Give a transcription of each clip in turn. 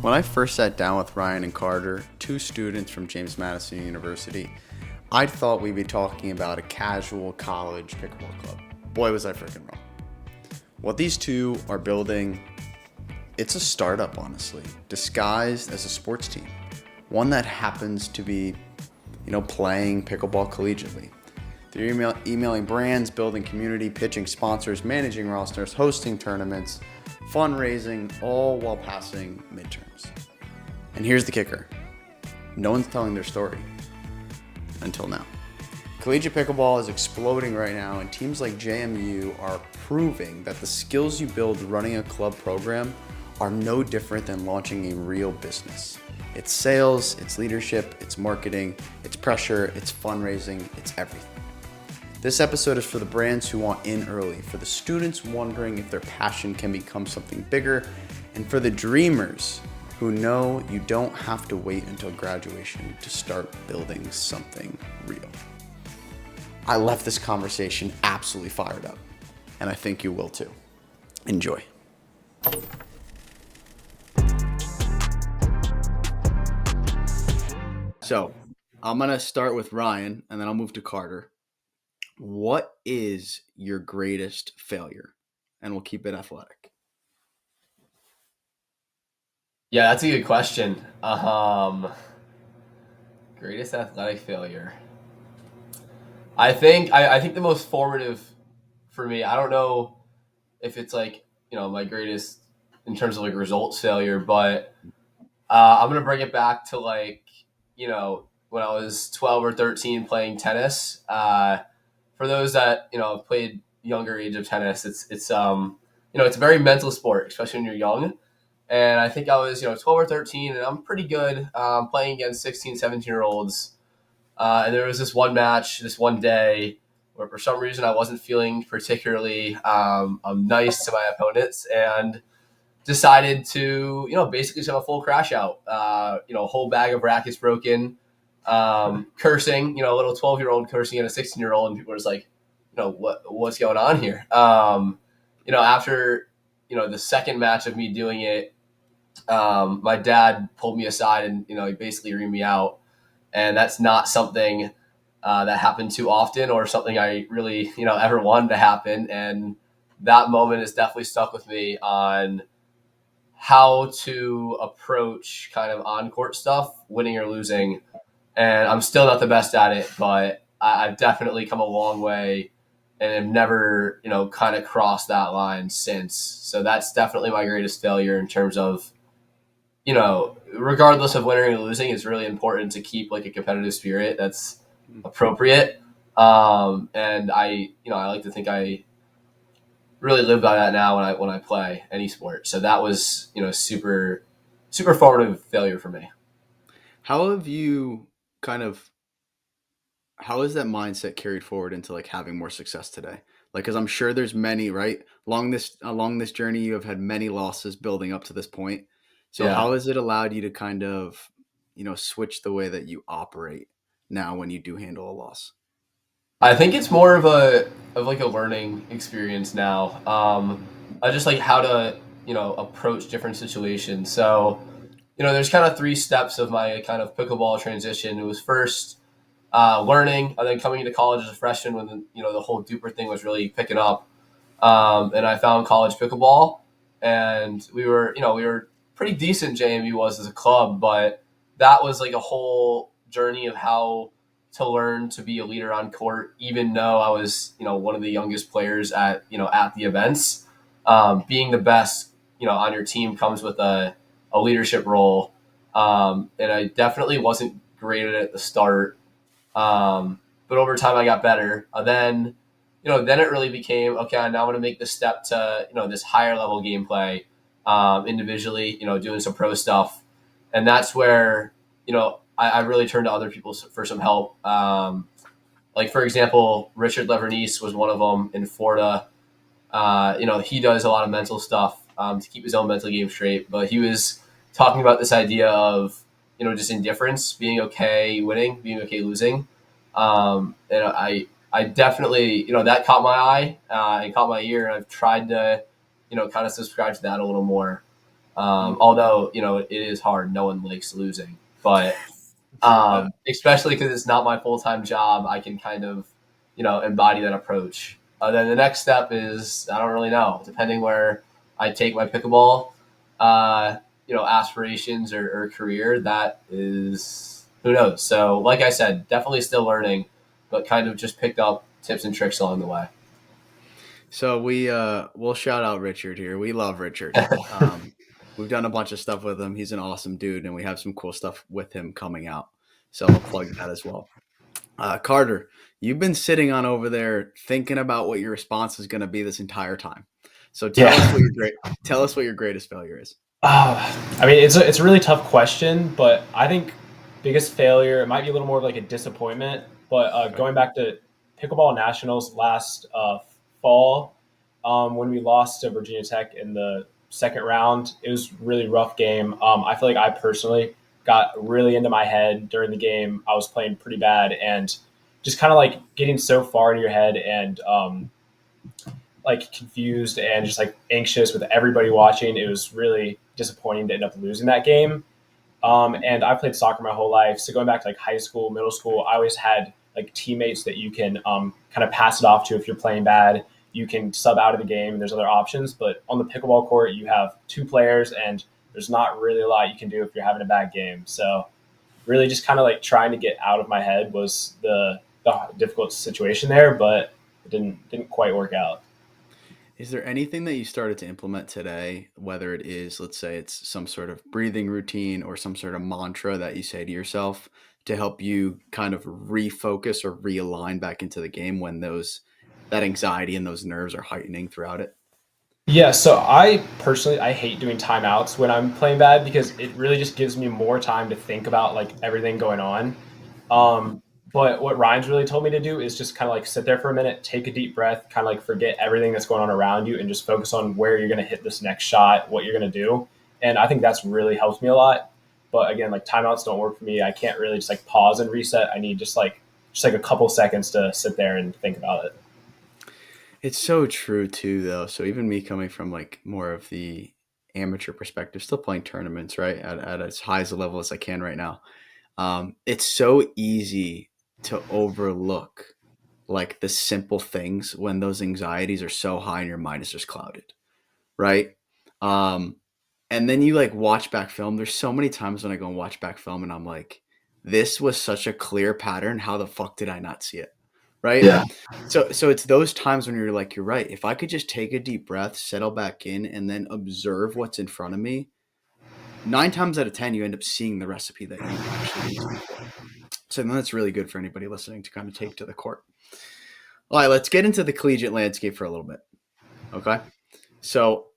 When I first sat down with Ryan and Carter, two students from James Madison University, I thought we'd be talking about a casual college pickleball club. Boy, was I freaking wrong. What these two are building, it's a startup, honestly, disguised as a sports team. One that happens to be, playing pickleball collegiately. They're emailing brands, building community, pitching sponsors, managing rosters, hosting tournaments, fundraising, all while passing midterms. And here's the kicker. No one's telling their story. Until now. Collegiate pickleball is exploding right now, and teams like JMU are proving that the skills you build running a club program are no different than launching a real business. It's sales, it's leadership, it's marketing, it's pressure, it's fundraising, it's everything. This episode is for the brands who want in early, for the students wondering if their passion can become something bigger, and for the dreamers who know you don't have to wait until graduation to start building something real. I left this conversation absolutely fired up, and I think you will too. Enjoy. So, I'm going to start with Ryan, and then I'll move to Carter. What is your greatest failure? And we'll keep it athletic. Yeah, that's a good question. Greatest athletic failure. I think the most formative for me, I don't know if it's my greatest in terms of results failure, but I'm going to bring it back to when I was 12 or 13 playing tennis. For those that, have played younger age of tennis, it's a very mental sport, especially when you're young. And I think I was, 12 or 13, and I'm pretty good playing against 16, 17-year-olds. And there was this one match, this one day, where for some reason I wasn't feeling particularly nice to my opponents, and decided to, basically just have a full crash out. A whole bag of rackets broken, cursing, a little 12-year-old cursing at a 16-year-old, and people were just like, what's going on here? After, the second match of me doing it, my dad pulled me aside and, he basically reamed me out. And that's not something that happened too often, or something I really, ever wanted to happen. And that moment has definitely stuck with me on how to approach kind of on-court stuff, winning or losing. And I'm still not the best at it, but I've definitely come a long way and have never, kind of crossed that line since. So that's definitely my greatest failure in terms of, regardless of winning or losing, it's really important to keep a competitive spirit that's appropriate. And I like to think I really live by that now when I play any sport. So that was, super, super formative failure for me. How have you how is that mindset carried forward into having more success today? Because I'm sure there's many, right? Along this journey, you have had many losses building up to this point. So Yeah. how has it allowed you to kind of, switch the way that you operate now when you do handle a loss? I think it's more of a learning experience now. I just how to, approach different situations. So, there's kind of three steps of my kind of pickleball transition. It was first learning, and then coming into college as a freshman when the whole Duper thing was really picking up. And I found college pickleball, and we were pretty decent. JMU was as a club, but that was a whole journey of how to learn to be a leader on court, even though I was one of the youngest players at the events. Being the best on your team comes with a leadership role, and I definitely wasn't great at it at the start. But over time I got better. Then it really became, okay, now I'm going to make the step to, this higher level gameplay, individually, doing some pro stuff. And that's where, I really turned to other people for some help. For example, Richard Levernice was one of them in Florida. He does a lot of mental stuff, to keep his own mental game straight, but he was talking about this idea of, just indifference, being okay winning, being okay losing. And I definitely, that caught my eye and caught my ear, and I've tried to, kind of subscribe to that a little more. Although, it is hard. No one likes losing. But True that. especially because it's not my full-time job, I can kind of, embody that approach. Then the next step is, I don't really know, depending where I take my pickleball, uh, aspirations or career, that is, who knows. So like I said, definitely still learning, but kind of just picked up tips and tricks along the way. So we'll shout out Richard here. We love Richard. We've done a bunch of stuff with him. He's an awesome dude, and we have some cool stuff with him coming out. So I'll plug that as well. Carter, you've been sitting on over there thinking about what your response is going to be this entire time. So Yeah. tell us what your greatest failure is. I mean, it's a really tough question, but I think biggest failure, it might be a little more of like a disappointment. But Okay. going back to pickleball nationals last fall, when we lost to Virginia Tech in the second round, it was a really rough game. I feel like I personally got really into my head during the game. I was playing pretty bad and just kind of like getting so far in your head and like confused and just like anxious with everybody watching. It was really disappointing to end up losing that game. And I played soccer my whole life. So going back to like high school, middle school, I always had like teammates that you can kind of pass it off to if you're playing bad. You can sub out of the game and there's other options. But on the pickleball court, you have two players and there's not really a lot you can do if you're having a bad game. So really just kind of like trying to get out of my head was the difficult situation there, but it didn't quite work out. Is there anything that you started to implement today, whether it is, let's say it's some sort of breathing routine or some sort of mantra that you say to yourself to help you kind of refocus or realign back into the game when that anxiety and those nerves are heightening throughout it? Yeah, so I personally I hate doing timeouts when I'm playing bad because it really just gives me more time to think about like everything going on. Um, but what Ryan's really told me to do is just kind of like sit there for a minute, take a deep breath, kind of like forget everything that's going on around you, and just focus on where you're going to hit this next shot, what you're going to do. And I think that's really helped me a lot. But again, like timeouts don't work for me. I can't really just like pause and reset. I need just like a couple seconds to sit there and think about it. It's so true too, though. So even me coming from like more of the amateur perspective, still playing tournaments, right, at as high as a level as I can right now. It's so easy to overlook like the simple things when those anxieties are so high and your mind is just clouded, right? Um, and then you like watch back film. There's so many times when I go and watch back film and I'm like, this was such a clear pattern. How the fuck did I not see it? Right. Yeah. So it's those times when you're like, you're right. If I could just take a deep breath, settle back in, and then observe what's in front of me, 9 times out of 10, you end up seeing the recipe that you actually need to employ. So then that's really good for anybody listening to kind of take to the court. All right, let's get into the collegiate landscape for a little bit. Okay. So,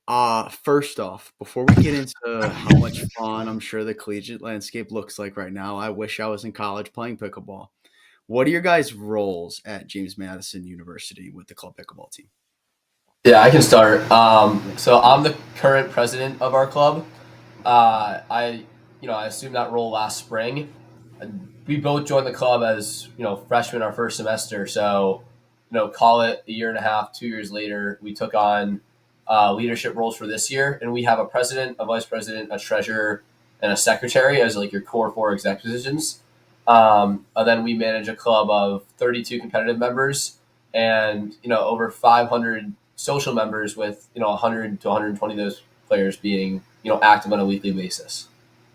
first off, before we get into how much fun I'm sure the collegiate landscape looks like right now, I wish I was in college playing pickleball. What are your guys' roles at James Madison University with the club pickleball team? Yeah, I can start. Yeah. So I'm the current president of our club. I assumed that role last spring. We both joined the club as freshmen our first semester. So call it a year and a half, 2 years later, we took on leadership roles for this year, and we have a president, a vice president, a treasurer, and a secretary as like your core four exec positions. And then we manage a club of 32 competitive members and over 500 social members with 100 to 120 of those players being active on a weekly basis.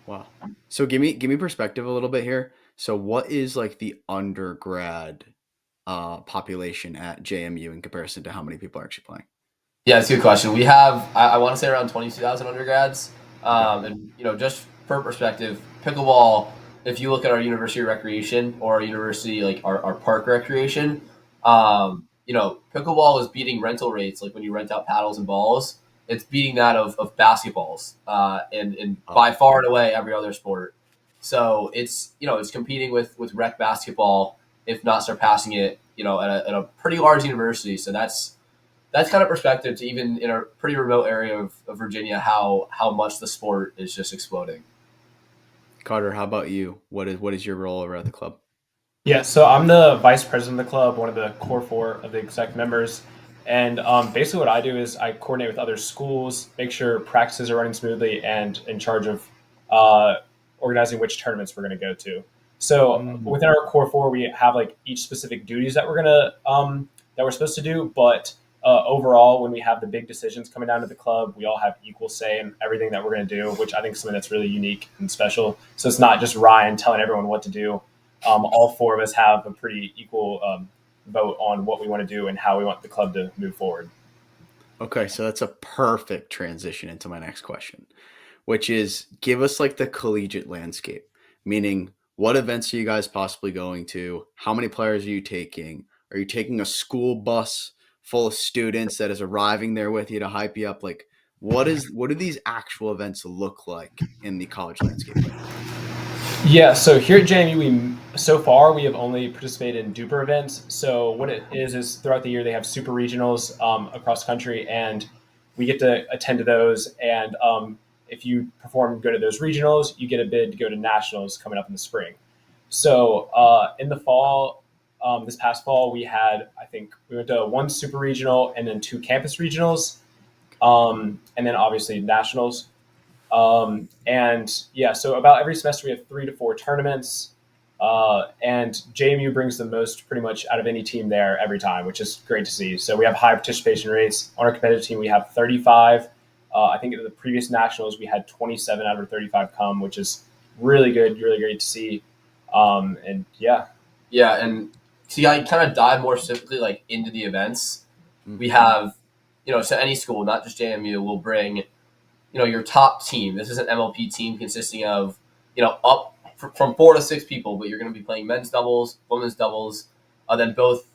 Wow. So give me perspective a little bit here. So what is like the undergrad population at JMU in comparison to how many people are actually playing? Yeah, it's a good question. We have I want to say around 22,000 undergrads, Okay. and just for perspective, pickleball. If you look at our university recreation or our university like our park recreation, pickleball is beating rental rates. Like when you rent out paddles and balls, it's beating that of basketballs, and Oh, by far and away every other sport. So it's competing with rec basketball, if not surpassing it. At a pretty large university. So that's kind of perspective to even in a pretty remote area of Virginia how much the sport is just exploding. Carter, how about you? What is your role over at the club? Yeah, so I'm the vice president of the club, one of the core four of the exec members. And basically, what I do is I coordinate with other schools, make sure practices are running smoothly, and in charge of uh, organizing which tournaments we're going to go to. So Mm. within our core four, we have like each specific duties that we're supposed to do. But overall, when we have the big decisions coming down to the club, we all have equal say in everything that we're going to do, which I think is something that's really unique and special. So it's not just Ryan telling everyone what to do. All four of us have a pretty equal vote on what we want to do and how we want the club to move forward. Okay, so that's a perfect transition into my next question, which is give us like the collegiate landscape, meaning what events are you guys possibly going to? How many players are you taking? Are you taking a school bus full of students that is arriving there with you to hype you up? Like, what do these actual events look like in the college landscape right now? Yeah, so here at JMU, so far we have only participated in Duper events. So what it is throughout the year they have super regionals across the country, and we get to attend to those. And if you perform good at those regionals, you get a bid to go to nationals coming up in the spring. So in the fall, this past fall, I think we went to one super regional and then two campus regionals, and then obviously nationals. And yeah, so about every semester we have 3 to 4 tournaments. And JMU brings the most pretty much out of any team there every time, which is great to see. So we have high participation rates. On our competitive team, we have 35. I think at the previous nationals, we had 27 out of 35 come, which is really good, really great to see. And yeah. Yeah, and see, I kind of dive more specifically like into the events. We Mm-hmm. have, so any school, not just JMU, will bring, your top team. This is an MLP team consisting of, up from 4 to 6 people, but you're going to be playing men's doubles, women's doubles, then both,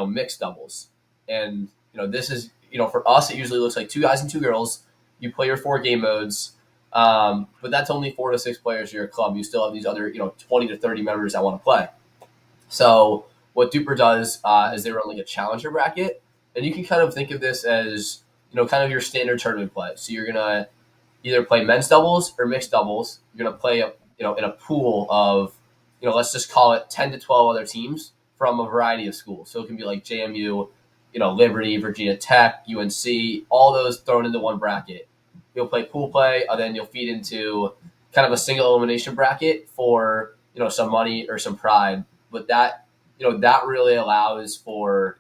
mixed doubles. And, this is, for us, it usually looks like 2 guys and 2 girls. You play your 4 game modes. But that's only 4 to 6 players in your club. You still have these other, 20 to 30 members that want to play. So what Duper does is they run like a challenger bracket, and you can kind of think of this as kind of your standard tournament play. So you're gonna either play men's doubles or mixed doubles. You're gonna play in a pool of let's just call it 10 to 12 other teams from a variety of schools. So it can be like JMU, Liberty, Virginia Tech, UNC, all those thrown into one bracket. You'll play pool play, and then you'll feed into kind of a single elimination bracket for some money or some pride. But that really allows for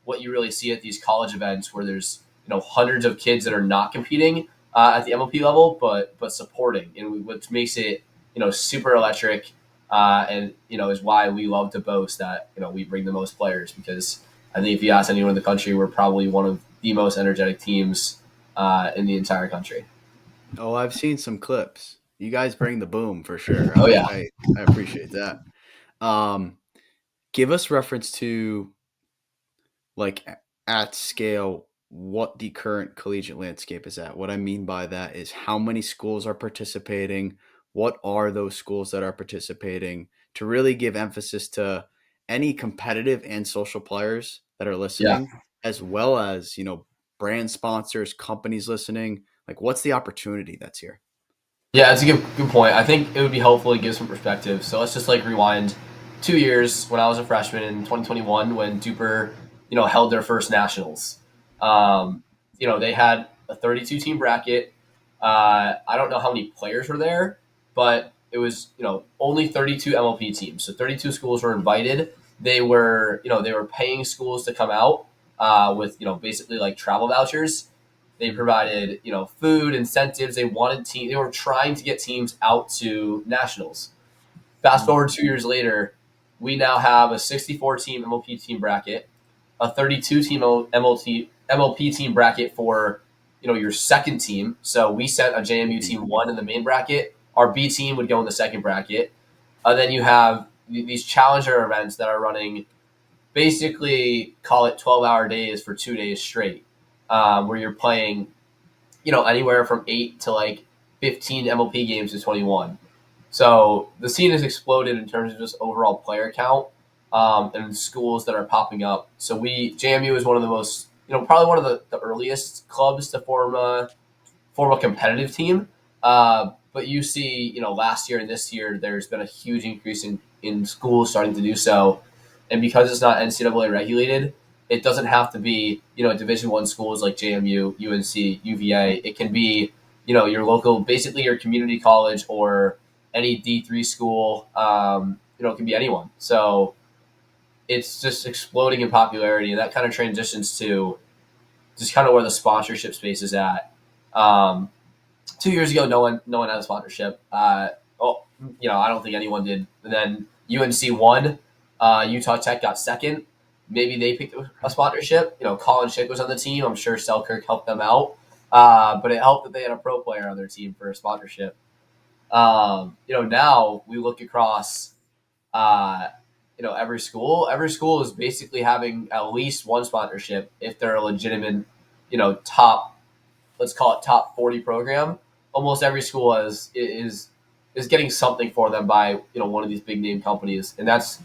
what you really see at these college events where there's hundreds of kids that are not competing at the MLP level, but supporting, and which makes it super electric, and is why we love to boast that we bring the most players, because I think if you ask anyone in the country, we're probably one of the most energetic teams in the entire country. Oh, I've seen some clips. You guys bring the boom for sure. Oh yeah. I appreciate that. Um, give us reference to like at scale what the current collegiate landscape is at. What I mean by that is how many schools are participating, what are those schools that are participating, to really give emphasis to any competitive and social players that are Yeah. listening, as well as, brand sponsors, companies listening. Like what's the opportunity that's here? Yeah, that's a good point. I think it would be helpful to give some perspective. So let's just like rewind 2 years when I was a freshman in 2021 when Duper, held their first nationals. They had a 32 team bracket. I don't know how many players were there, but it was only 32 MLP teams. So 32 schools were invited. They were paying schools to come out with basically like travel vouchers. They provided, food, incentives. They were trying to get teams out to nationals. Fast forward 2 years later, we now have a 64 team MLP team bracket, a 32 team MLP team bracket for, your second team. So we sent a JMU team one in the main bracket. Our B team would go in the second bracket. And then you have these challenger events that are running basically call it 12-hour days for 2 days straight, where you're playing anywhere from 8 to like 15 MLP games to 21. So the scene has exploded in terms of just overall player count, and schools that are popping up. So JMU is one of the most, probably one of the earliest clubs to form a competitive team. But you see, last year and this year, there's been a huge increase in schools starting to do so. And because it's not NCAA regulated, it doesn't have to be, Division One schools like JMU, UNC, UVA. It can be, your local, basically your community college or any D3 school. It can be anyone. So it's just exploding in popularity, and that kind of transitions to just kind of where the sponsorship space is at. Um, 2 years ago, no one had a sponsorship. I don't think anyone did. And then UNC won. Utah Tech got second. Maybe they picked a sponsorship. Colin Schick was on the team. I'm sure Selkirk helped them out. But it helped that they had a pro player on their team for a sponsorship. Now we look across, every school. Every school is basically having at least one sponsorship if they're a legitimate, top, let's call it top 40 program. Almost every school is getting something for them by one of these big name companies, and that's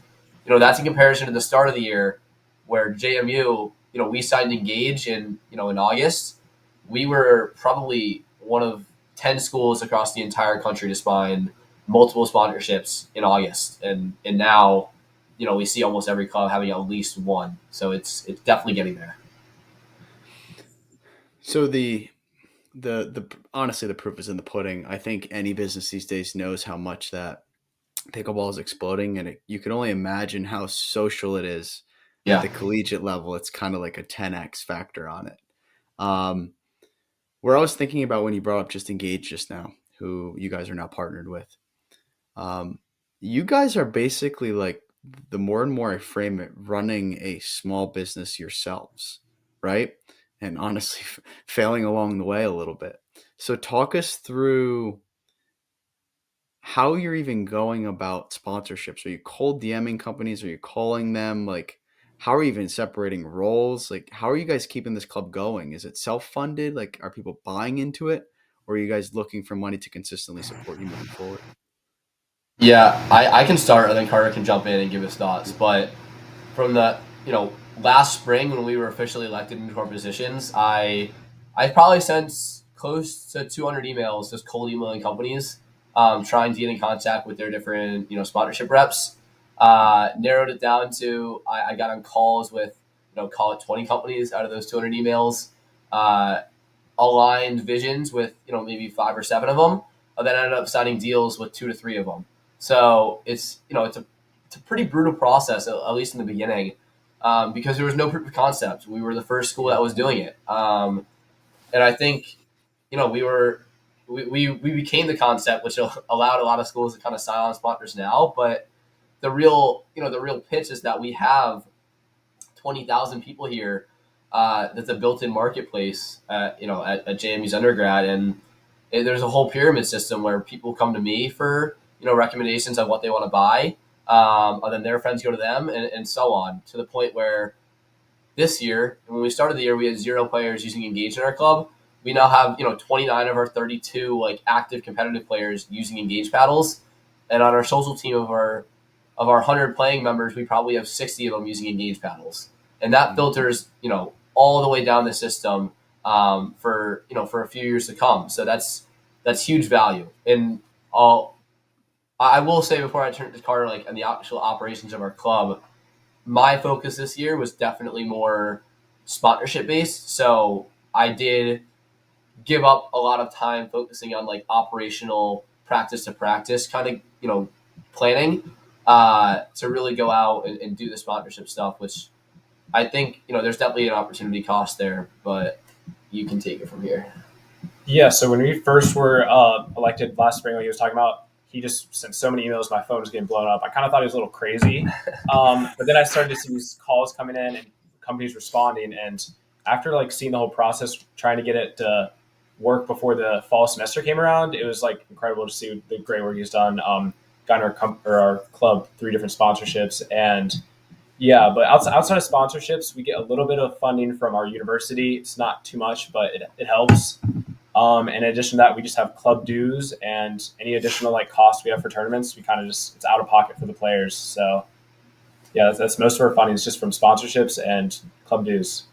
in comparison to the start of the year where JMU, we signed Engage in August. We were probably one of 10 schools across the entire country to sign multiple sponsorships in August, and now we see almost every club having at least one. So it's definitely getting there. So the honestly, the proof is in the pudding. I think any business these days knows how much that pickleball is exploding, and you can only imagine how social it is at Yeah. the collegiate level. It's kind of like a 10x factor on it. Um, where I was thinking about when you brought up just Engage just now, who you guys are now partnered with. Um, you guys are basically like, the more and more I frame it, running a small business yourselves, right? And honestly, failing along the way a little bit. So talk us through how you're even going about sponsorships. Are you cold DMing companies? Are you calling them? Like, how are you even separating roles? Like, how are you guys keeping this club going? Is it self-funded? Like, are people buying into it? Or are you guys looking for money to consistently support you moving forward? Yeah, I can start and then Carter can jump in and give his thoughts. But from the last spring when we were officially elected into our positions, I probably sent close to 200 emails, just cold emailing companies, trying to get in contact with their different sponsorship reps. Narrowed it down to I got on calls with call it 20 companies out of those 200 emails. Uh, Aligned visions with maybe 5 or 7 of them, and then ended up signing deals with 2 to 3 of them. So it's a pretty brutal process, at least in the beginning, because there was no proof of concept. We were the first school that was doing it, and I think we became the concept, which allowed a lot of schools to kind of sign on sponsors now. But the real pitch is that we have 20,000 people here. That's a built-in marketplace, at JMU's undergrad, and there's a whole pyramid system where people come to me for recommendations on what they want to buy, and then their friends go to them, and so on, to the point where this year, when we started the year, we had 0 players using Engage in our club. We now have 29 of our 32 like active competitive players using Engage paddles, and on our social team of our 100 playing members, we probably have 60 of them using Engage paddles, and that filters all the way down the system, for a few years to come. So that's huge value. And I will say before I turn to Carter, like on the actual operations of our club, my focus this year was definitely more sponsorship based. So I did give up a lot of time focusing on like operational practice to practice kind of planning, to really go out and do the sponsorship stuff, which I think there's definitely an opportunity cost there, but you can take it from here. Yeah, so when we first were elected last spring, like he was talking about, he just sent so many emails. My phone was getting blown up. I kind of thought he was a little crazy. But then I started to see these calls coming in and companies responding. And after like seeing the whole process, trying to get it to work before the fall semester came around, it was like incredible to see the great work he's done. Gotten our club 3 different sponsorships, and yeah, but outside of sponsorships, we get a little bit of funding from our university. It's not too much, but it helps. In addition to that, we just have club dues, and any additional like costs we have for tournaments, we kind of just, it's out of pocket for the players. So yeah, that's most of our funding is just from sponsorships and club dues.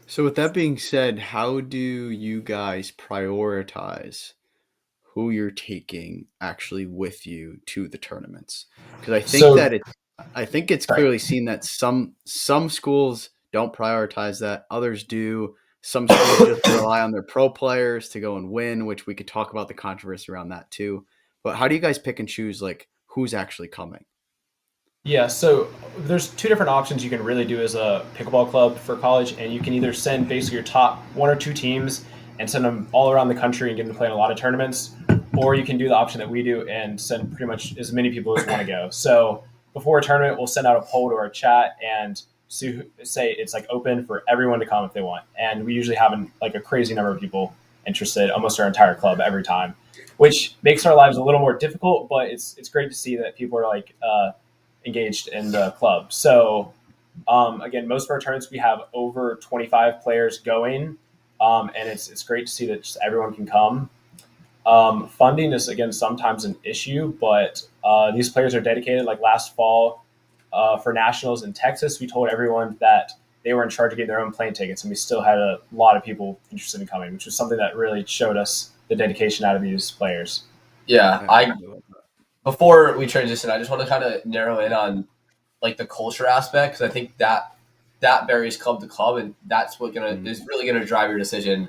So with that being said, how do you guys prioritize who you're taking actually with you to the tournaments? Because I think So that I think it's sorry. clearly seen that some schools don't prioritize that. Others do. Some schools just rely on their pro players to go and win, which we could talk about the controversy around that too. But how do you guys pick and choose like who's actually coming? Yeah, so there's two different options you can really do as a pickleball club for college, and you can either send basically your top one or two teams and send them all around the country and get them to play in a lot of tournaments, or you can do the option that we do and send pretty much as many people as want to go. So before a tournament, we'll send out a poll to our chat and say it's like open for everyone to come if they want, and we usually have like a crazy number of people interested, almost our entire club every time, which makes our lives a little more difficult, but it's great to see that people are like engaged in the club. So again, most of our tournaments we have over 25 players going, and it's great to see that just everyone can come. Funding is again sometimes an issue, but these players are dedicated. Like last fall for nationals in Texas, we told everyone that they were in charge of getting their own plane tickets, and we still had a lot of people interested in coming, which was something that really showed us the dedication out of these players. Yeah, before we transition, I just want to kind of narrow in on like the culture aspect, because I think that varies club to club, and that's what is really gonna drive your decision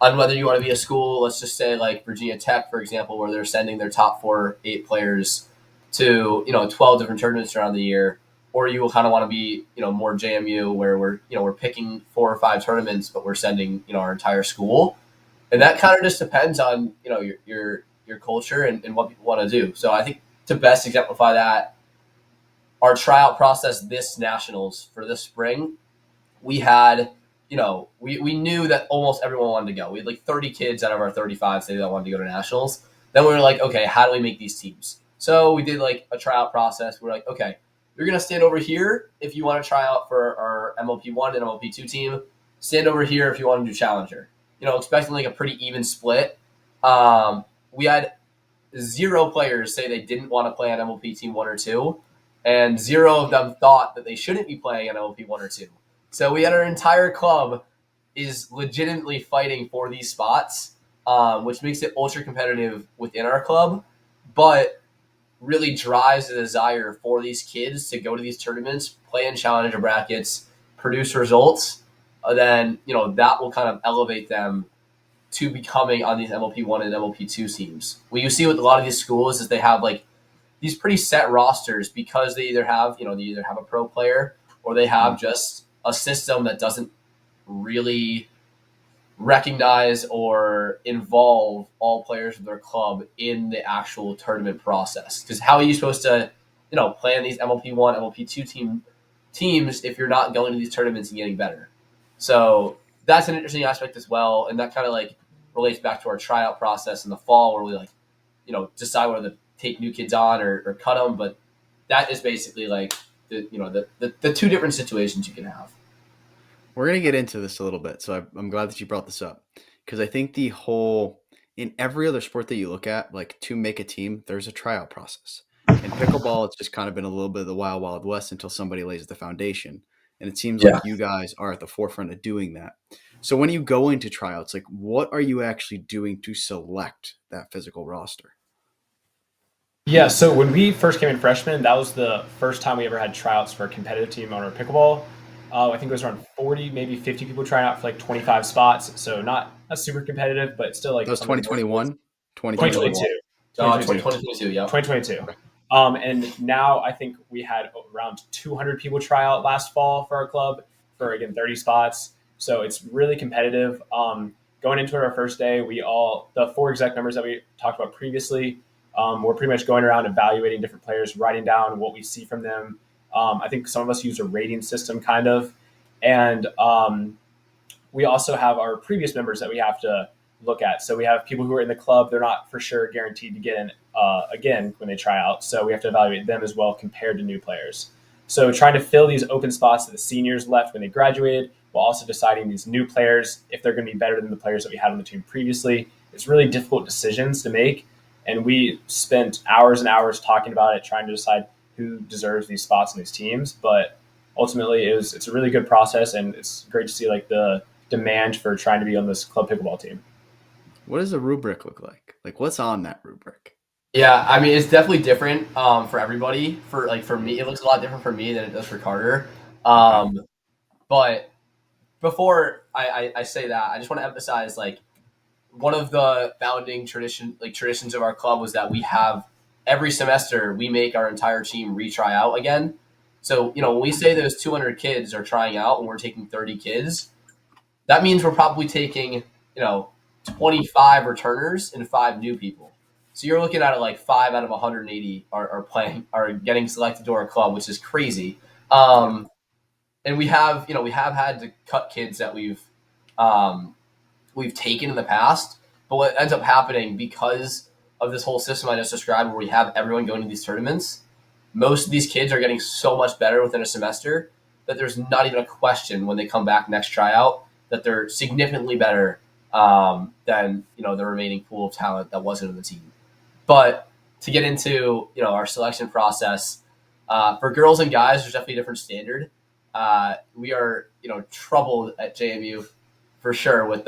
on whether you want to be a school. Let's just say like Virginia Tech, for example, where they're sending their top 8 players to 12 different tournaments around the year, or you will kind of want to be more JMU, where we're picking 4 or 5 tournaments, but we're sending our entire school, and that kind of just depends on your culture and what people want to do. So I think to best exemplify that, our tryout process this nationals for this spring, we had, we knew that almost everyone wanted to go. We had like 30 kids out of our 35 say that wanted to go to nationals. Then we were like, okay, how do we make these teams? So we did like a tryout process. We're like, okay, you're going to stand over here if you want to try out for our MLP1 and MLP2 team. Stand over here if you want to do challenger. Expecting like a pretty even split. We had 0 players say they didn't want to play on MLP team 1 or 2, and 0 of them thought that they shouldn't be playing on MLP 1 or 2. So we had our entire club is legitimately fighting for these spots, which makes it ultra competitive within our club, but really drives the desire for these kids to go to these tournaments, play in challenger brackets, produce results. Then that will kind of elevate them to becoming on these MLP1 and MLP2 teams. What you see with a lot of these schools is they have like these pretty set rosters because they either have a pro player, or they have just a system that doesn't really recognize or involve all players of their club in the actual tournament process. Because how are you supposed to, play in these MLP1, MLP2 teams if you're not going to these tournaments and getting better? So that's an interesting aspect as well, and that kind of like relates back to our tryout process in the fall, where we like, decide whether to take new kids on or cut them. But that is basically like the 2 different situations you can have. We're going to get into this a little bit, so I'm glad that you brought this up, because I think in every other sport that you look at, like to make a team, there's a tryout process. In pickleball, it's just kind of been a little bit of the wild, wild west until somebody lays the foundation. And it seems like you guys are at the forefront of doing that. So when you go into tryouts, like what are you actually doing to select that physical roster? Yeah, so when we first came in freshman, that was the first time we ever had tryouts for a competitive team on our pickleball. I think it was around 40, maybe 50 people trying out for like 25 spots. So not super competitive, but still like that was 2021, 2022. 2022, yeah. 2022. And now I think we had around 200 people try out last fall for our club for, again, 30 spots. So it's really competitive. Going into our first day, the 4 exec members that we talked about previously, we're pretty much going around evaluating different players, writing down what we see from them. I think some of us use a rating system kind of. And we also have our previous members that we have to look at. So we have people who are in the club. They're not for sure guaranteed to get in again when they try out. So we have to evaluate them as well compared to new players. So trying to fill these open spots that the seniors left when they graduated, while also deciding these new players, if they're going to be better than the players that we had on the team previously. It's really difficult decisions to make. And we spent hours and hours talking about it, trying to decide who deserves these spots in these teams. But ultimately, it's a really good process, and it's great to see like the demand for trying to be on this club pickleball team. What does the rubric look like? Like what's on that rubric? Yeah, I mean, it's definitely different for everybody. For me, it looks a lot different for me than it does for Carter. But before I say that, I just want to emphasize like one of the founding traditions of our club was that we have every semester we make our entire team retry out again. So when we say those 200 kids are trying out and we're taking 30 kids, that means we're probably taking 25 returners and 5 new people. So you're looking at it like 5 out of 180 are getting selected to our club, which is crazy. And we have had to cut kids that we've taken in the past. But what ends up happening because of this whole system I just described, where we have everyone going to these tournaments, most of these kids are getting so much better within a semester that there's not even a question when they come back next tryout that they're significantly better than the remaining pool of talent that wasn't in the team. But to get into our selection process for girls and guys, there's definitely a different standard. We are troubled at JMU for sure with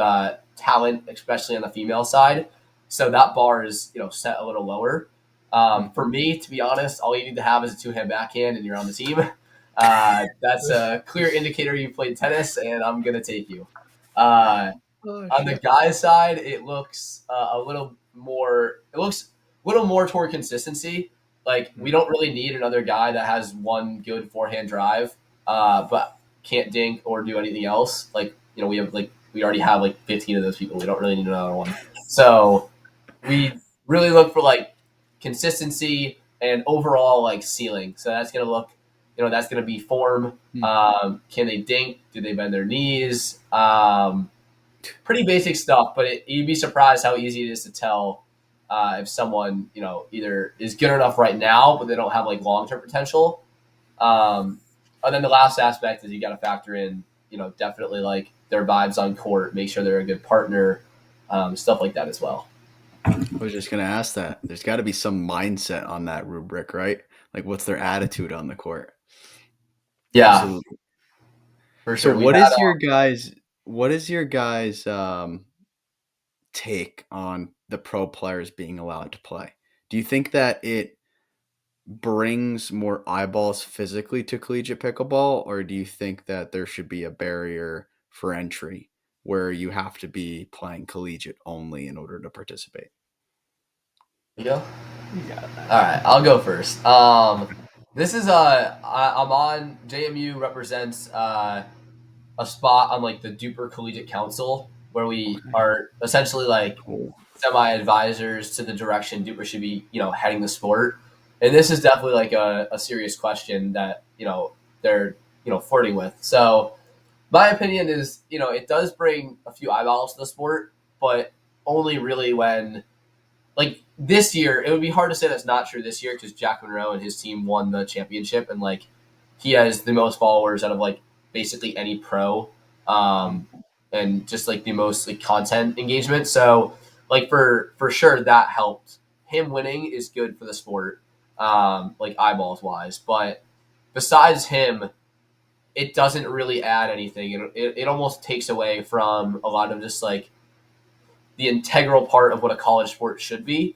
talent, especially on the female side. So that bar is set a little lower. For me, to be honest, all you need to have is a 2-hand backhand and you're on the team. That's a clear indicator you played tennis, and I'm gonna take you. On the guys' side, it looks a little more. It looks a little more toward consistency. Like we don't really need another guy that has one good forehand drive, but can't dink or do anything else. Like we already have like 15 of those people. We don't really need another one. So we really look for like consistency and overall like ceiling. So that's gonna look, that's gonna be form. Can they dink? Do they bend their knees? Pretty basic stuff, but you'd be surprised how easy it is to tell if someone either is good enough right now, but they don't have like long-term potential. And then the last aspect is you got to factor in, definitely like their vibes on court, make sure they're a good partner, stuff like that as well. I was just going to ask that. There's got to be some mindset on that rubric, right? Like, what's their attitude on the court? Yeah, absolutely. for sure. So, what is your guys' take on the pro players being allowed to play? Do you think that it brings more eyeballs physically to collegiate pickleball, or do you think that there should be a barrier for entry where you have to be playing collegiate only in order to participate? You go? All right, I'll go first. This is I'm on JMU represents a spot on like the Duper Collegiate Council, where we are essentially like semi-advisors to the direction Duper should be, heading the sport. And this is definitely like a serious question that, they're, flirting with. So my opinion is, it does bring a few eyeballs to the sport, but only really when, like this year, it would be hard to say that's not true this year because Jack Monroe and his team won the championship, and like he has the most followers out of like basically any pro, and just like the most like content engagement. So like for sure that helped. Him winning is good for the sport, like eyeballs wise. But besides him, it doesn't really add anything. It almost takes away from a lot of just like the integral part of what a college sport should be,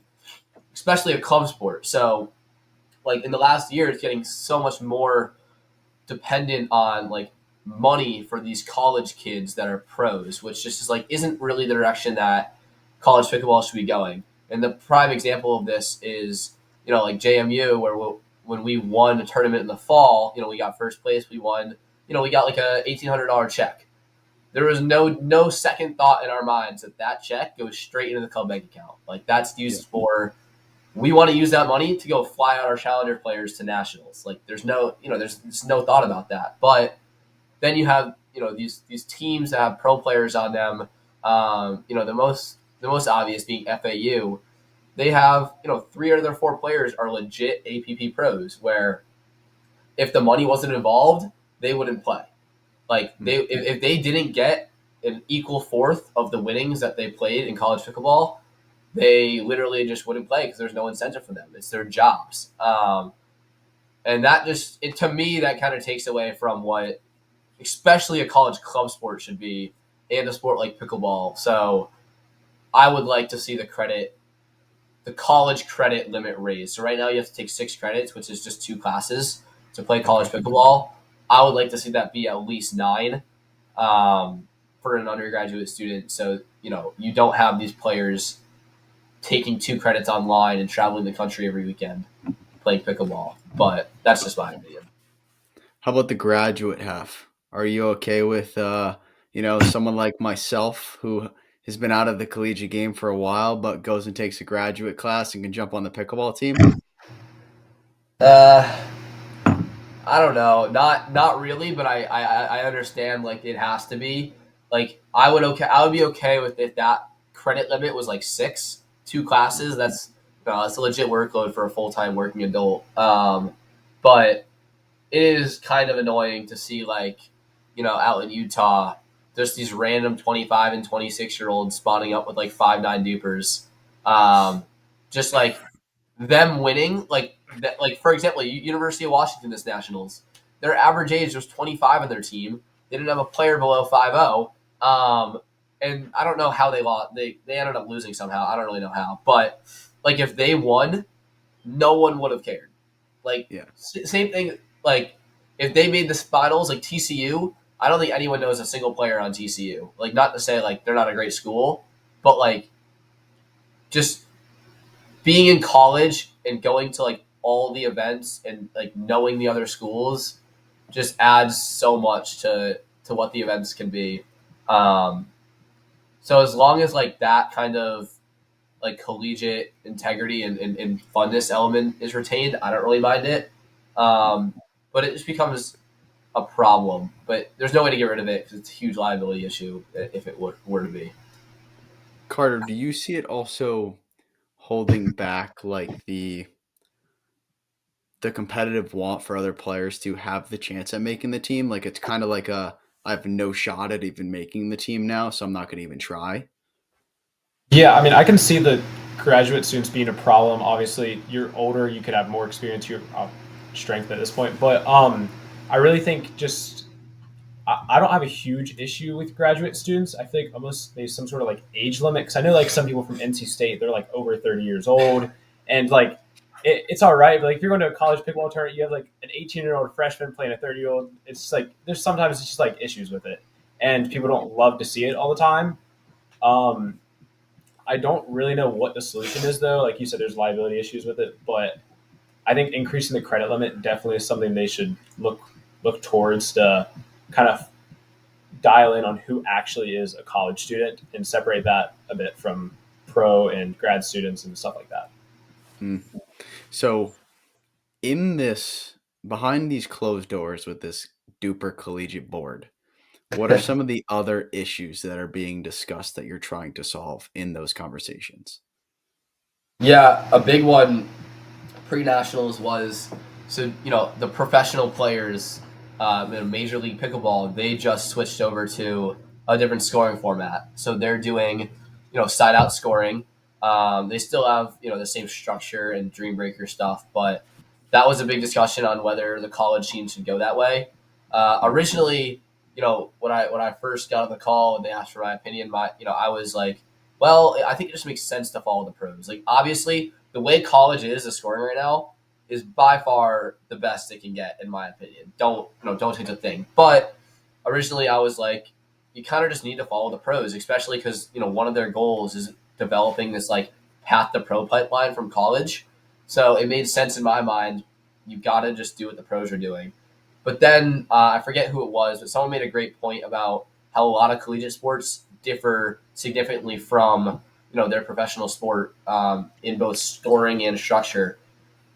especially a club sport. So like in the last year, it's getting so much more dependent on like money for these college kids that are pros, which just is like isn't really the direction that college pickleball should be going. And the prime example of this is like JMU, where when we won a tournament in the fall, we got first place. We won, we got like a $1,800 check. There was no second thought in our minds that check goes straight into the club bank account. Like that's used for, we want to use that money to go fly out our challenger players to nationals. Like there's no thought about that. But then you have, these teams that have pro players on them. The most obvious being FAU. They have, 3 out of their 4 players are legit APP pros, where if the money wasn't involved, they wouldn't play. Like if they didn't get an equal fourth of the winnings that they played in college pickleball, they literally just wouldn't play because there's no incentive for them. It's their jobs. And that just, to me, that kind of takes away from what, especially a college club sport should be, and a sport like pickleball. So I would like to see the college credit limit raised. So right now you have to take 6 credits, which is just 2 classes to play college pickleball. I would like to see that be at least 9 for an undergraduate student. So, you don't have these players taking 2 credits online and traveling the country every weekend playing pickleball. But that's just my opinion. How about the graduate half? Are you okay with someone like myself who has been out of the collegiate game for a while but goes and takes a graduate class and can jump on the pickleball team? Uh, I don't know, not really, but I understand like it has to be. Like I would be okay with if that credit limit was like 6, 2 classes. That's a legit workload for a full time working adult. But it is kind of annoying to see like out in Utah, just these random 25 and 26-year-olds spawning up with like 5'9" dupers, just like them winning like that. Like for example, University of Washington this nationals, their average age was 25 on their team. They didn't have a player below 5'0", and I don't know how they lost. They ended up losing somehow. I don't really know how, but like if they won, no one would have cared. Like Yeah. same thing. Like if they made the finals, like TCU, I don't think anyone knows a single player on TCU. Like not to say like they're not a great school, but like just being in college and going to like all the events and like knowing the other schools just adds so much to what the events can be. Um, so as long as like that kind of like collegiate integrity and funness element is retained, I don't really mind it. But it just becomes a problem. But there's no way to get rid of it because it's a huge liability issue if it were to be. Carter, do you see it also holding back like the competitive want for other players to have the chance at making the team? Like it's kind of like I have no shot at even making the team now, so I'm not going to even try. Yeah, I mean, I can see the graduate students being a problem. Obviously, you're older, you could have more experience, your strength at this point. But I really think just I don't have a huge issue with graduate students. I think almost there's some sort of like age limit because I know like some people from NC State, they're like over 30 years old, and like it's all right. But like if you're going to a college pickleball tournament, you have like an 18-year-old freshman playing a 30-year-old. It's just, like there's sometimes it's just like issues with it, and people don't love to see it all the time. Um, I don't really know what the solution is though. Like you said, there's liability issues with it, but I think increasing the credit limit definitely is something they should look towards to kind of dial in on who actually is a college student and separate that a bit from pro and grad students and stuff like that. Hmm. So in this behind these closed doors with this duper collegiate board, what are some of the other issues that are being discussed that you're trying to solve in those conversations? Yeah, a big one pre-nationals was so the professional players in Major League Pickleball, they just switched over to a different scoring format. So they're doing side out scoring. They still have the same structure and Dream Breaker stuff, but that was a big discussion on whether the college team should go that way. Originally, when I first got on the call and they asked for my opinion, I was like, well, I think it just makes sense to follow the pros. Like obviously the way college is the scoring right now is by far the best it can get, in my opinion. Don't take the thing. But originally, I was like, you kind of just need to follow the pros, especially because one of their goals is developing this like path to pro pipeline from college. So it made sense in my mind. You got to just do what the pros are doing. But then I forget who it was, but someone made a great point about how a lot of collegiate sports differ significantly from their professional sport in both scoring and structure.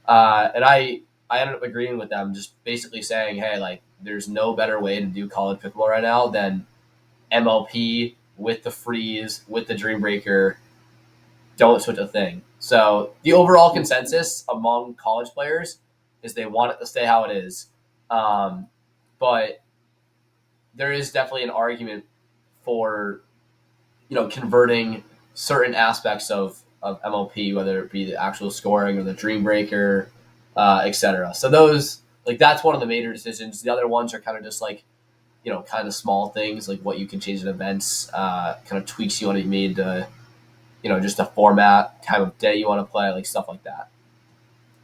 And I ended up agreeing with them, just basically saying, hey, like there's no better way to do college pickleball right now than MLP with the freeze with the Dream Breaker. Don't switch a thing. So the overall consensus among college players is they want it to stay how it is. But there is definitely an argument for converting certain aspects of MLP, whether it be the actual scoring or the Dream Breaker, etc. So those that's one of the major decisions. The other ones are kind of just like kind of small things like what you can change in events, kind of tweaks you want to be made to just a format, time of day you want to play, like stuff like that.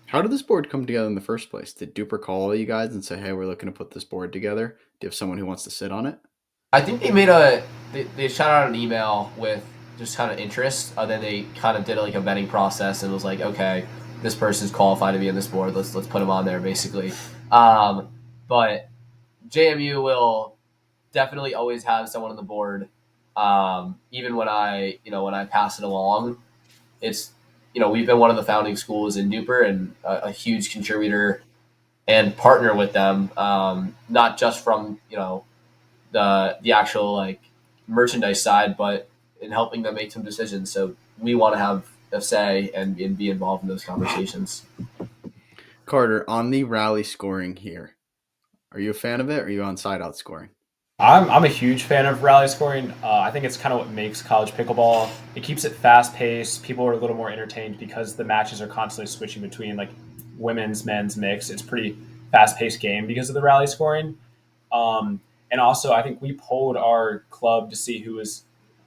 How did this board come together in the first place? Did Duper call you guys and say, "Hey, we're looking to put this board together. Do you have someone who wants to sit on it?" I think they shot out an email with just kind of interest, and then they kind of did like a vetting process and was like, okay, this person's qualified to be in this board. Let's put them on there, basically. But JMU will definitely always have someone on the board. Even when I pass it along, it's we've been one of the founding schools in Duper and a huge contributor and partner with them, not just from the actual like merchandise side, but in helping them make some decisions. So we want to have a say and be involved in those conversations. Carter, on the rally scoring here, are you a fan of it or are you on side out scoring? I'm a huge fan of rally scoring. I think it's kind of what makes college pickleball. It keeps it fast paced. People are a little more entertained because the matches are constantly switching between like women's, men's mix. It's pretty fast paced game because of the rally scoring. And also, I think we polled our club to see who was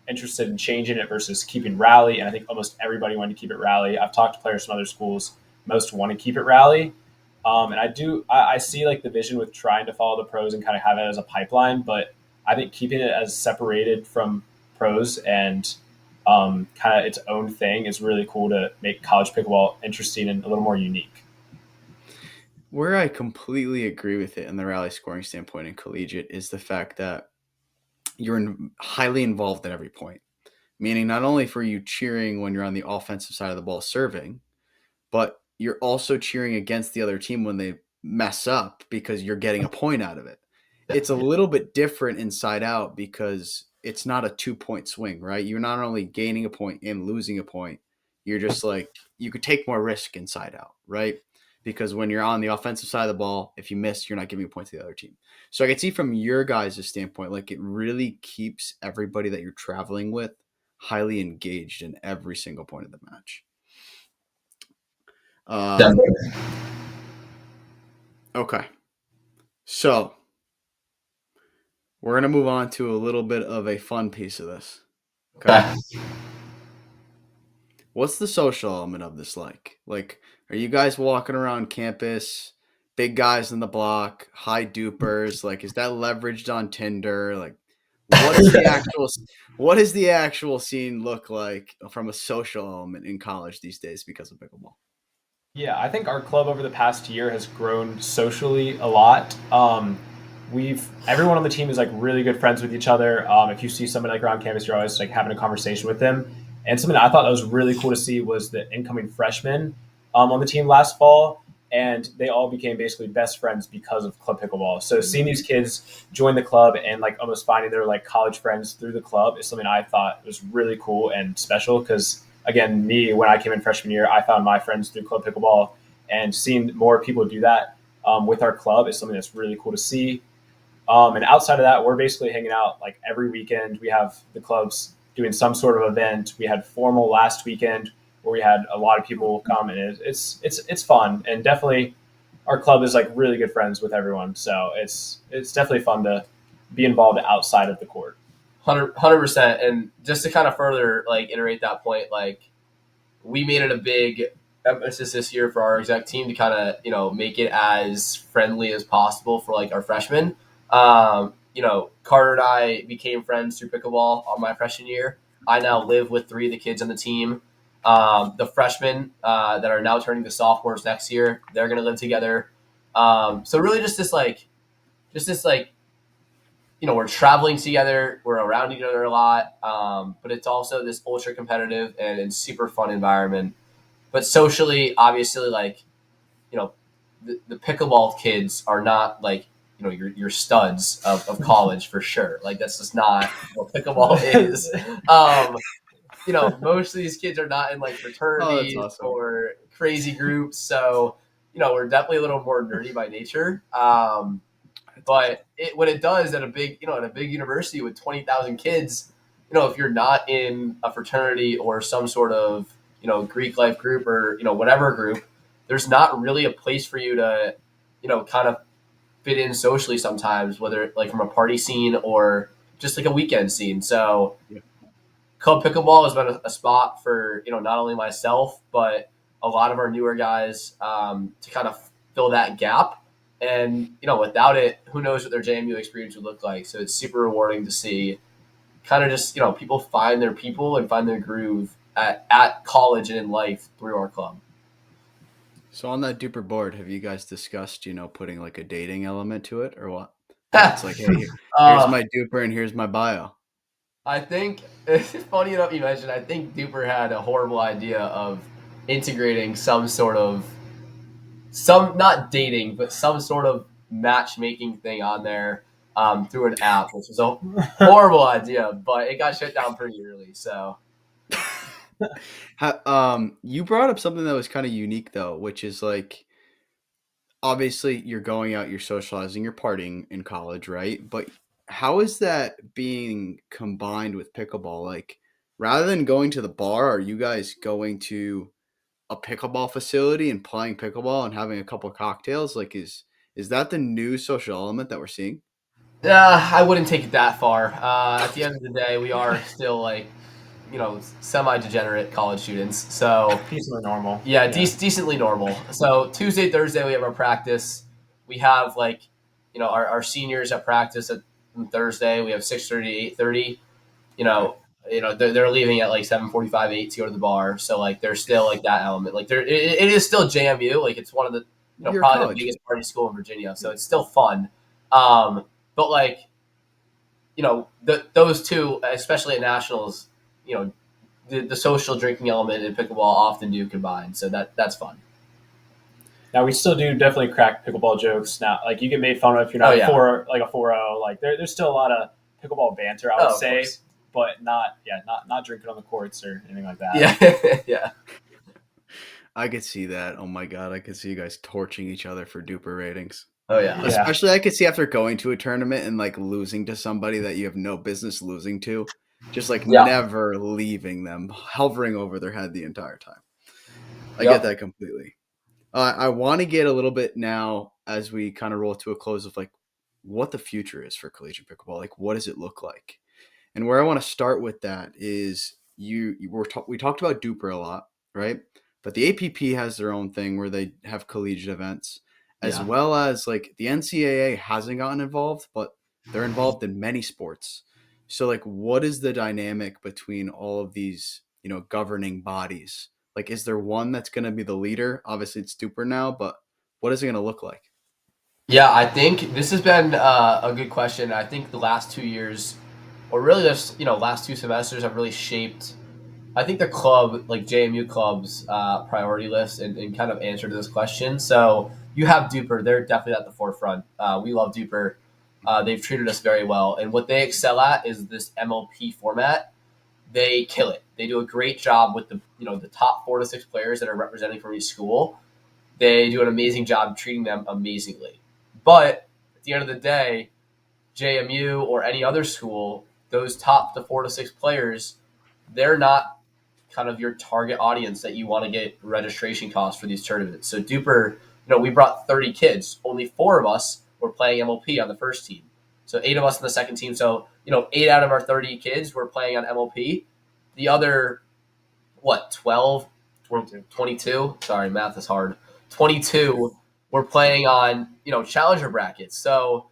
interested in changing it versus keeping rally, and I think almost everybody wanted to keep it rally. I've talked to players from other schools; most want to keep it rally. And I see like the vision with trying to follow the pros and kind of have it as a pipeline, but I think keeping it as separated from pros and kind of its own thing is really cool to make college pickleball interesting and a little more unique. Where I completely agree with it in the rally scoring standpoint in collegiate is the fact that highly involved at every point, meaning not only for you cheering when you're on the offensive side of the ball serving, but you're also cheering against the other team when they mess up because you're getting a point out of it. It's a little bit different inside out because it's not a 2 point swing, right? You're not only gaining a point and losing a point, you're just like, you could take more risk inside out, right? Because when you're on the offensive side of the ball, if you miss, you're not giving a point to the other team. So I can see from your guys' standpoint, like it really keeps everybody that you're traveling with highly engaged in every single point of the match. Um, Definitely. okay. So we're going to move on to a little bit of a fun piece of this. Okay. Okay. What's the social element of this like? Like, are you guys walking around campus, big guys in the block, high dupers? Like, is that leveraged on Tinder? Like, what is the actual what does the actual scene look like from a social element in college these days because of pickleball? Yeah, I think our club over the past year has grown socially a lot. We've everyone on the team is like really good friends with each other. If you see somebody like around campus, you're always like having a conversation with them. And something I thought that was really cool to see was the incoming freshmen on the team last fall, and they all became basically best friends because of club pickleball. So seeing these kids join the club and like almost finding their like college friends through the club is something I thought was really cool and special because again, me, when I came in freshman year, I found my friends through club pickleball, and seeing more people do that with our club is something that's really cool to see. And outside of that, we're basically hanging out like every weekend. We have the clubs doing some sort of event. We had formal last weekend where we had a lot of people come, and it's fun, and definitely our club is like really good friends with everyone. So it's definitely fun to be involved outside of the court. 100%. And just to kind of further like iterate that point, like we made it a big emphasis this year for our exec team to kind of make it as friendly as possible for like our freshmen. Carter and I became friends through pickleball on my freshman year. I now live with three of the kids on the team. The freshmen that are now turning to sophomores next year, they're going to live together. So really just this like we're traveling together, we're around each other a lot, but it's also this ultra competitive and super fun environment. But socially, obviously, like the pickleball kids are not like your studs of college for sure. Like that's just not what pickleball is. Most of these kids are not in like Oh, that's fraternities awesome. or crazy groups, so we're definitely a little more nerdy by nature. But what it does at a big university with 20,000 kids, if you're not in a fraternity or some sort of, Greek life group or, whatever group, there's not really a place for you to, kind of fit in socially sometimes, whether like from a party scene or just like a weekend scene. So Yeah. club pickleball has been a spot for, not only myself, but a lot of our newer guys to kind of fill that gap. And without it, who knows what their JMU experience would look like. So it's super rewarding to see kind of just people find their people and find their groove at college and in life through our club. So on that Duper board, have you guys discussed, putting like a dating element to it or what? It's like, hey, here's uh, my Duper and here's my bio. I think it's funny enough you mentioned. I think Duper had a horrible idea of integrating some sort of not dating, but some sort of matchmaking thing on there through an app, which was a horrible idea. But it got shut down pretty early. So You brought up something that was kind of unique though, which is like obviously you're going out, you're socializing, you're partying in college, right? But how is that being combined with pickleball? Like rather than going to the bar, are you guys going to a pickleball facility and playing pickleball and having a couple of cocktails? Like is that the new social element that we're seeing? I wouldn't take it that far. At the end of the day, we are still like semi degenerate college students. So Decently normal. yeah, decently normal. So Tuesday, Thursday, we have our practice. We have like, our seniors at practice on Thursday. We have 6:30, 8:30. You know, they're leaving at like 7:45, 8 to go to the bar. So like, there's still like that element. Like it is still JMU. Like it's one of the, You're a probably the college. biggest party school in Virginia. So it's still fun. But like, those two, especially at nationals, the social drinking element in pickleball often do combine. So that's fun. Now we still do definitely crack pickleball jokes. Now, like you get made fun of if you're Oh not yeah. like a 4-0. Like there's still a lot of pickleball banter, I would Of say, course. but not drinking on the courts or anything like that. Yeah, yeah. I could see that. Oh my god, I could see you guys torching each other for Duper ratings. Oh yeah. Yeah. Especially I could see after going to a tournament and like losing to somebody that you have no business losing to, just like Yeah. never leaving them, hovering over their head the entire time. I get Yep. that completely. I want to get a little bit now as we kind of roll to a close of like what the future is for collegiate pickleball. Like, what does it look like? And where I want to start with that is we talked about Duper a lot, right? But the APP has their own thing where they have collegiate events, as Yeah. well as like the NCAA hasn't gotten involved, but they're involved in many sports. So like, what is the dynamic between all of these, governing bodies? Like, is there one that's going to be the leader? Obviously, it's Duper now, but what is it going to look like? Yeah, I think this has been a good question. I think the last 2 years, or really just last two semesters, have really shaped. I think the club, like JMU club's priority list, and kind of answered this question. So you have Duper; they're definitely at the forefront. We love Duper. They've treated us very well, and what they excel at is this MLP format. They kill it. They do a great job with the top 4 to 6 players that are representing from each school. They do an amazing job treating them amazingly. But at the end of the day, JMU or any other school, those top the 4 to 6 players, they're not kind of your target audience that you want to get registration costs for these tournaments. So Duper, we brought 30 kids. Only 4 of us were playing MLP on the first team. So 8 of us on the second team. So, 8 out of our 30 kids were playing on MLP. The other, 12? 22? Sorry, math is hard. 22 were playing on, challenger brackets. So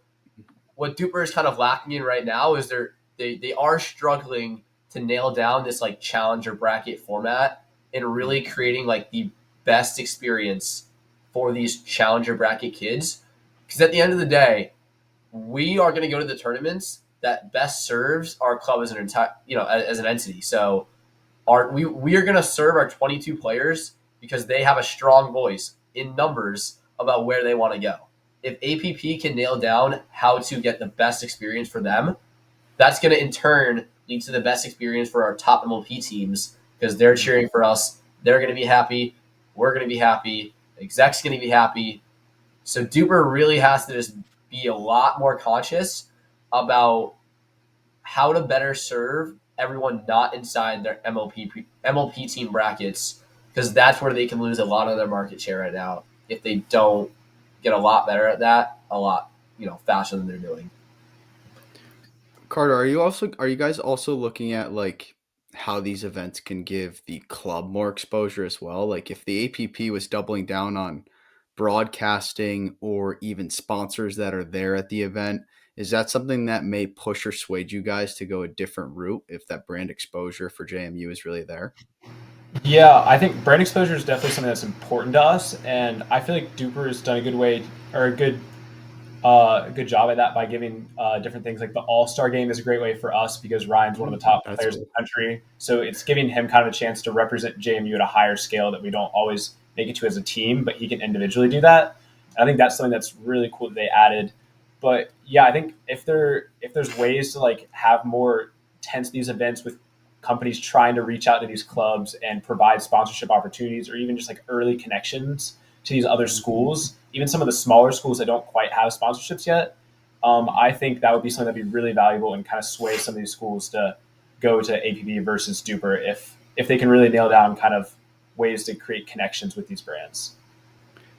what Duper is kind of lacking in right now is they are struggling to nail down this like challenger bracket format and really creating like the best experience for these challenger bracket kids. Because at the end of the day, we are going to go to the tournaments that best serves our club as an entire, as an entity. So we are going to serve our 22 players because they have a strong voice in numbers about where they want to go. If APP can nail down how to get the best experience for them, that's going to in turn lead to the best experience for our top MLP teams because they're cheering for us. They're going to be happy. We're going to be happy. The exec's going to be happy. So Duper really has to just be a lot more conscious about how to better serve everyone not inside their MLP team brackets because that's where they can lose a lot of their market share right now if they don't get a lot better at that a lot faster than they're doing. Carter, are you guys also looking at like how these events can give the club more exposure as well. Like if the APP was doubling down on broadcasting or even sponsors that are there at the event, is that something that may push or sway you guys to go a different route if that brand exposure for JMU is really there? Yeah, I think brand exposure is definitely something that's important to us, and I feel like Duper has done a good way or a good job at that by giving different things. Like the All Star Game is a great way for us because Ryan's one of the top That's players in cool. the country, so it's giving him kind of a chance to represent JMU at a higher scale that we don't always make it to as a team, but he can individually do that. And I think that's something that's really cool that they added. But yeah, I think if there's ways to like have more tense these events with companies trying to reach out to these clubs and provide sponsorship opportunities or even just like early connections to these other schools, even some of the smaller schools that don't quite have sponsorships yet. I think that would be something that'd be really valuable and kind of sway some of these schools to go to APB versus Duper if they can really nail down kind of ways to create connections with these brands.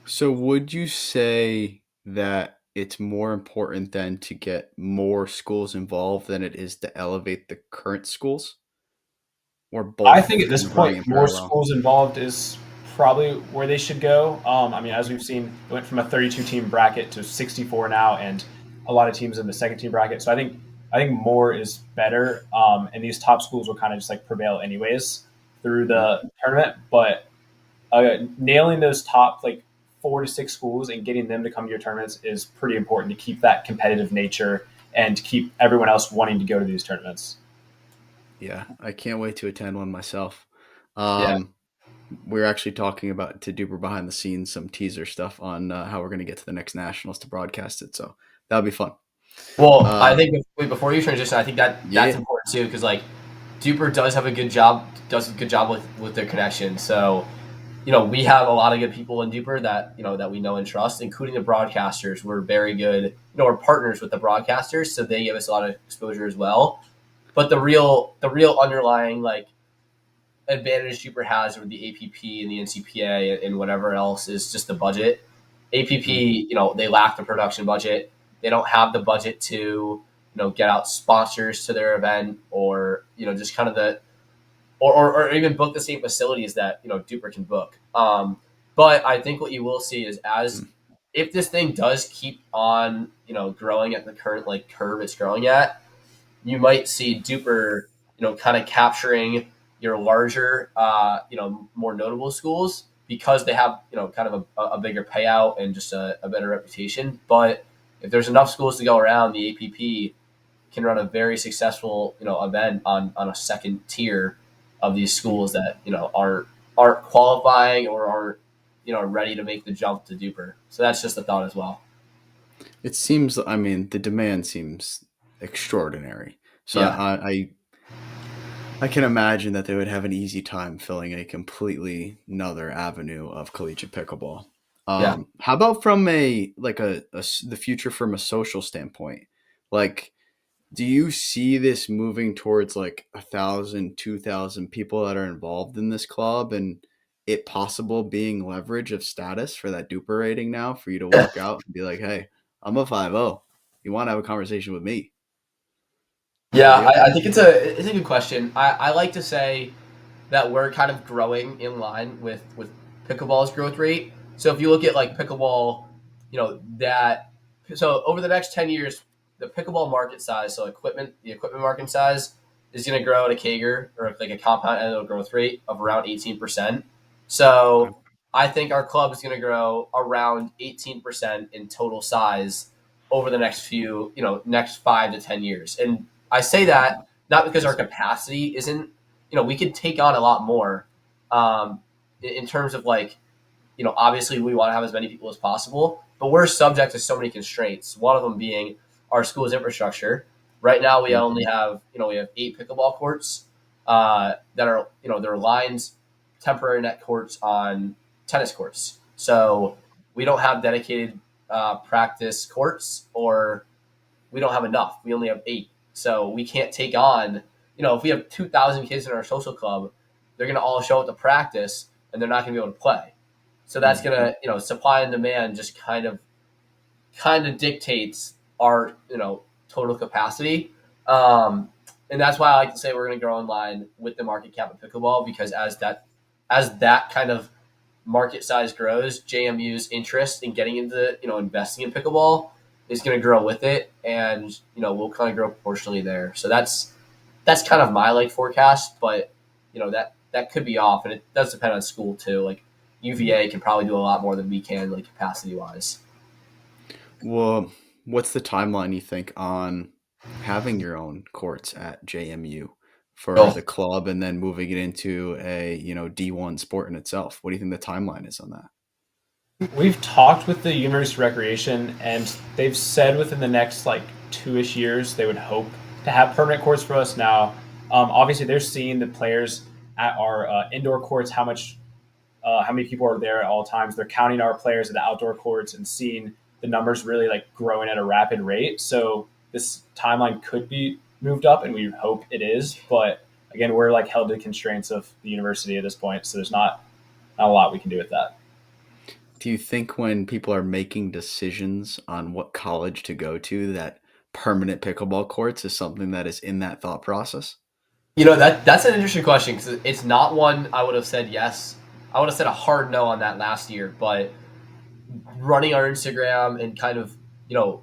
So would you say that it's more important then to get more schools involved than it is to elevate the current schools, or I think both at this kind of running point, in more parallel? schools involved is probably where they should go. I mean, as we've seen, it went from a 32 team bracket to 64 now, and a lot of teams in the second team bracket. So I think more is better, and these top schools will kind of just like prevail anyways through Mhm. the tournament. But nailing those top like 4 to 6 schools and getting them to come to your tournaments is pretty important to keep that competitive nature and to keep everyone else wanting to go to these tournaments. Yeah, I can't wait to attend one myself. Yeah. Um, we're actually talking about to Duper behind the scenes some teaser stuff on how we're going to get to the next nationals to broadcast it. So that'll be fun. Well, I Uh, think before you transition, I think that's yeah, important too because like Duper does have a good job, does a good job with their connection. So we have a lot of good people in Duper that that we know and trust, including the broadcasters. We're very good. We're partners with the broadcasters, so they give us a lot of exposure as well. But the real underlying like advantage Duper has over the APP and the NCPA and whatever else is just the budget. mm, APP, they lack the production budget. They don't have the budget to, get out sponsors to their event or, just kind of or even book the same facilities that, Duper can book. But I think what you will see is as mm. if this thing does keep on, growing at the current like curve it's growing at, you might see Duper, kind of capturing your larger, more notable schools because they have, kind of a bigger payout and just a better reputation. But if there's enough schools to go around, the APP can run a very successful, event on a second tier of these schools that, aren't qualifying or aren't, ready to make the jump to Duper. So that's just a thought as well. It seems, I mean, the demand seems extraordinary. So Yeah. I can imagine that they would have an easy time filling a completely another avenue of collegiate pickleball. Yeah. How about from the future from a social standpoint? Like, do you see this moving towards like 1,000, 2,000 people that are involved in this club, and it possible being leverage of status for that duper rating now for you to walk out and be like, hey, I'm a 5-0. You want to have a conversation with me? Big Yeah, deal. I think it's a good question. I like to say that we're kind of growing in line with pickleball's growth rate. So if you look at like pickleball, that so over the next 10 years, the pickleball market size, so the equipment market size is going to grow at a CAGR or like a compound annual growth rate of around 18%. Okay. So I think our club is going to grow around 18% in total size over the next 5 to 10 years. And I say that not because our Nice. capacity isn't, we could take on a lot more um, in terms of like, obviously we want to have as many people as possible, but we're subject to so many constraints. One of them being our school's infrastructure. Right now, we Mm, only have, we have 8 pickleball courts that are, they're lines, temporary net courts on tennis courts. So we don't have dedicated practice courts or we don't have enough. We only have 8. So we can't take on, if we have 2,000 kids in our social club, they're going to all show up to practice and they're not going to be able to play. So that's mm, going to, supply and demand just kind of dictates our, total capacity. Um, and that's why I like to say we're going to grow in line with the market cap of pickleball, because as that kind of market size grows, JMU's interest in getting into investing in pickleball is going to grow with it, and we'll kind of grow proportionally there. So that's kind of my forecast, but that could be off, and it does depend on school too. Like UVA can probably do a lot more than we can, capacity wise. Well, what's the timeline you think on having your own courts at JMU for So the club and then moving it into a, D1 sport in itself? What do you think the timeline is on that? We've talked with the University Recreation, and they've said within the next 2-ish years they would hope to have permanent courts for us. Now, obviously, they're seeing the players at our indoor courts, how many people are there at all times. They're counting our players at the outdoor courts and seeing the numbers really growing at a rapid rate. So this timeline could be moved up, and we hope it is. But again, we're held to the constraints of the university at this point, so there's not a lot we can do with that. Do you think when people are making decisions on what college to go to, that permanent pickleball courts is something that is in that thought process? that's an interesting question, because it's not one I would have said yes. I would have said a hard no on that last year, but running our Instagram and kind of,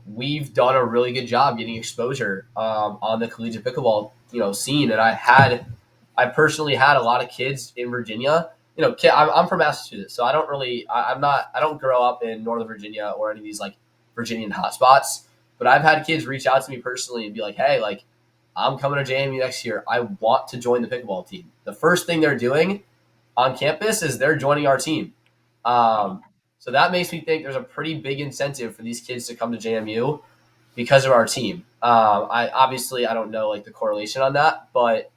we've done a really good job getting exposure on the collegiate pickleball, scene. And I personally had a lot of kids in Virginia. I'm from Massachusetts, so I don't grow up in Northern Virginia or any of these Virginian hotspots. But I've had kids reach out to me personally and be like, "Hey, I'm coming to JMU next year. I want to join the pickleball team." The first thing they're doing on campus is they're joining our team. So that makes me think there's a pretty big incentive for these kids to come to JMU because of our team. I don't know the correlation on that, but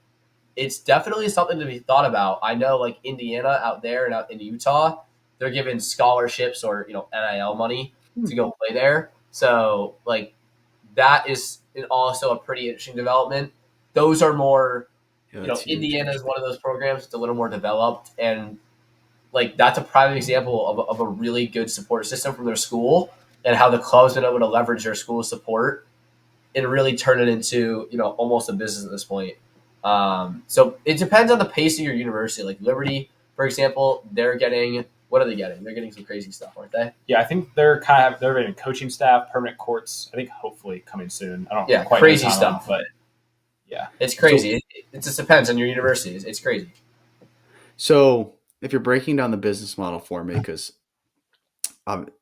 it's definitely something to be thought about. I know Indiana out there and out in Utah, they're given scholarships or NIL money to go play there. So that is also a pretty interesting development. Those are more, Yeah, that's huge. Indiana is one of those programs that's a little more developed, and that's a prime example of a really good support system from their school, and how the club's been able to leverage their school support and really turn it into almost a business at this point. So it depends on the pace of your university. Like Liberty, for example, they're getting, what are they getting? They're getting some crazy stuff, aren't they? Yeah, I think they're in coaching staff, permanent courts. I think hopefully coming soon. I don't quite crazy know the timeline, stuff. but yeah, it's crazy. It just depends on your university. It's crazy. So if you're breaking down the business model for me, because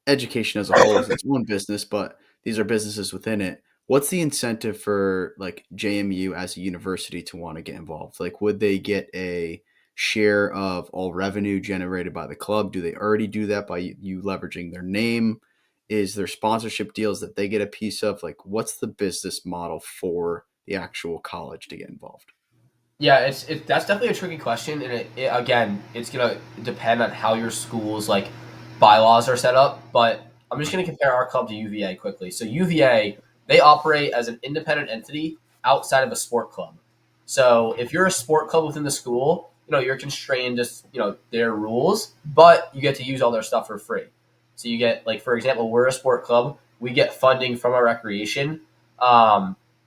education as a whole is its own business, but these are businesses within it. What's the incentive for JMU as a university to want to get involved? Would they get a share of all revenue generated by the club? Do they already do that by you leveraging their name? Is there sponsorship deals that they get a piece of? What's the business model for the actual college to get involved? Yeah, that's definitely a tricky question, and again, it's gonna depend on how your school's bylaws are set up. But I'm just gonna compare our club to UVA quickly. So UVA, they operate as an independent entity outside of a sport club. So if you're a sport club within the school, you're constrained to their rules, but you get to use all their stuff for free. So you get for example, we're a sport club, we get funding from our recreation.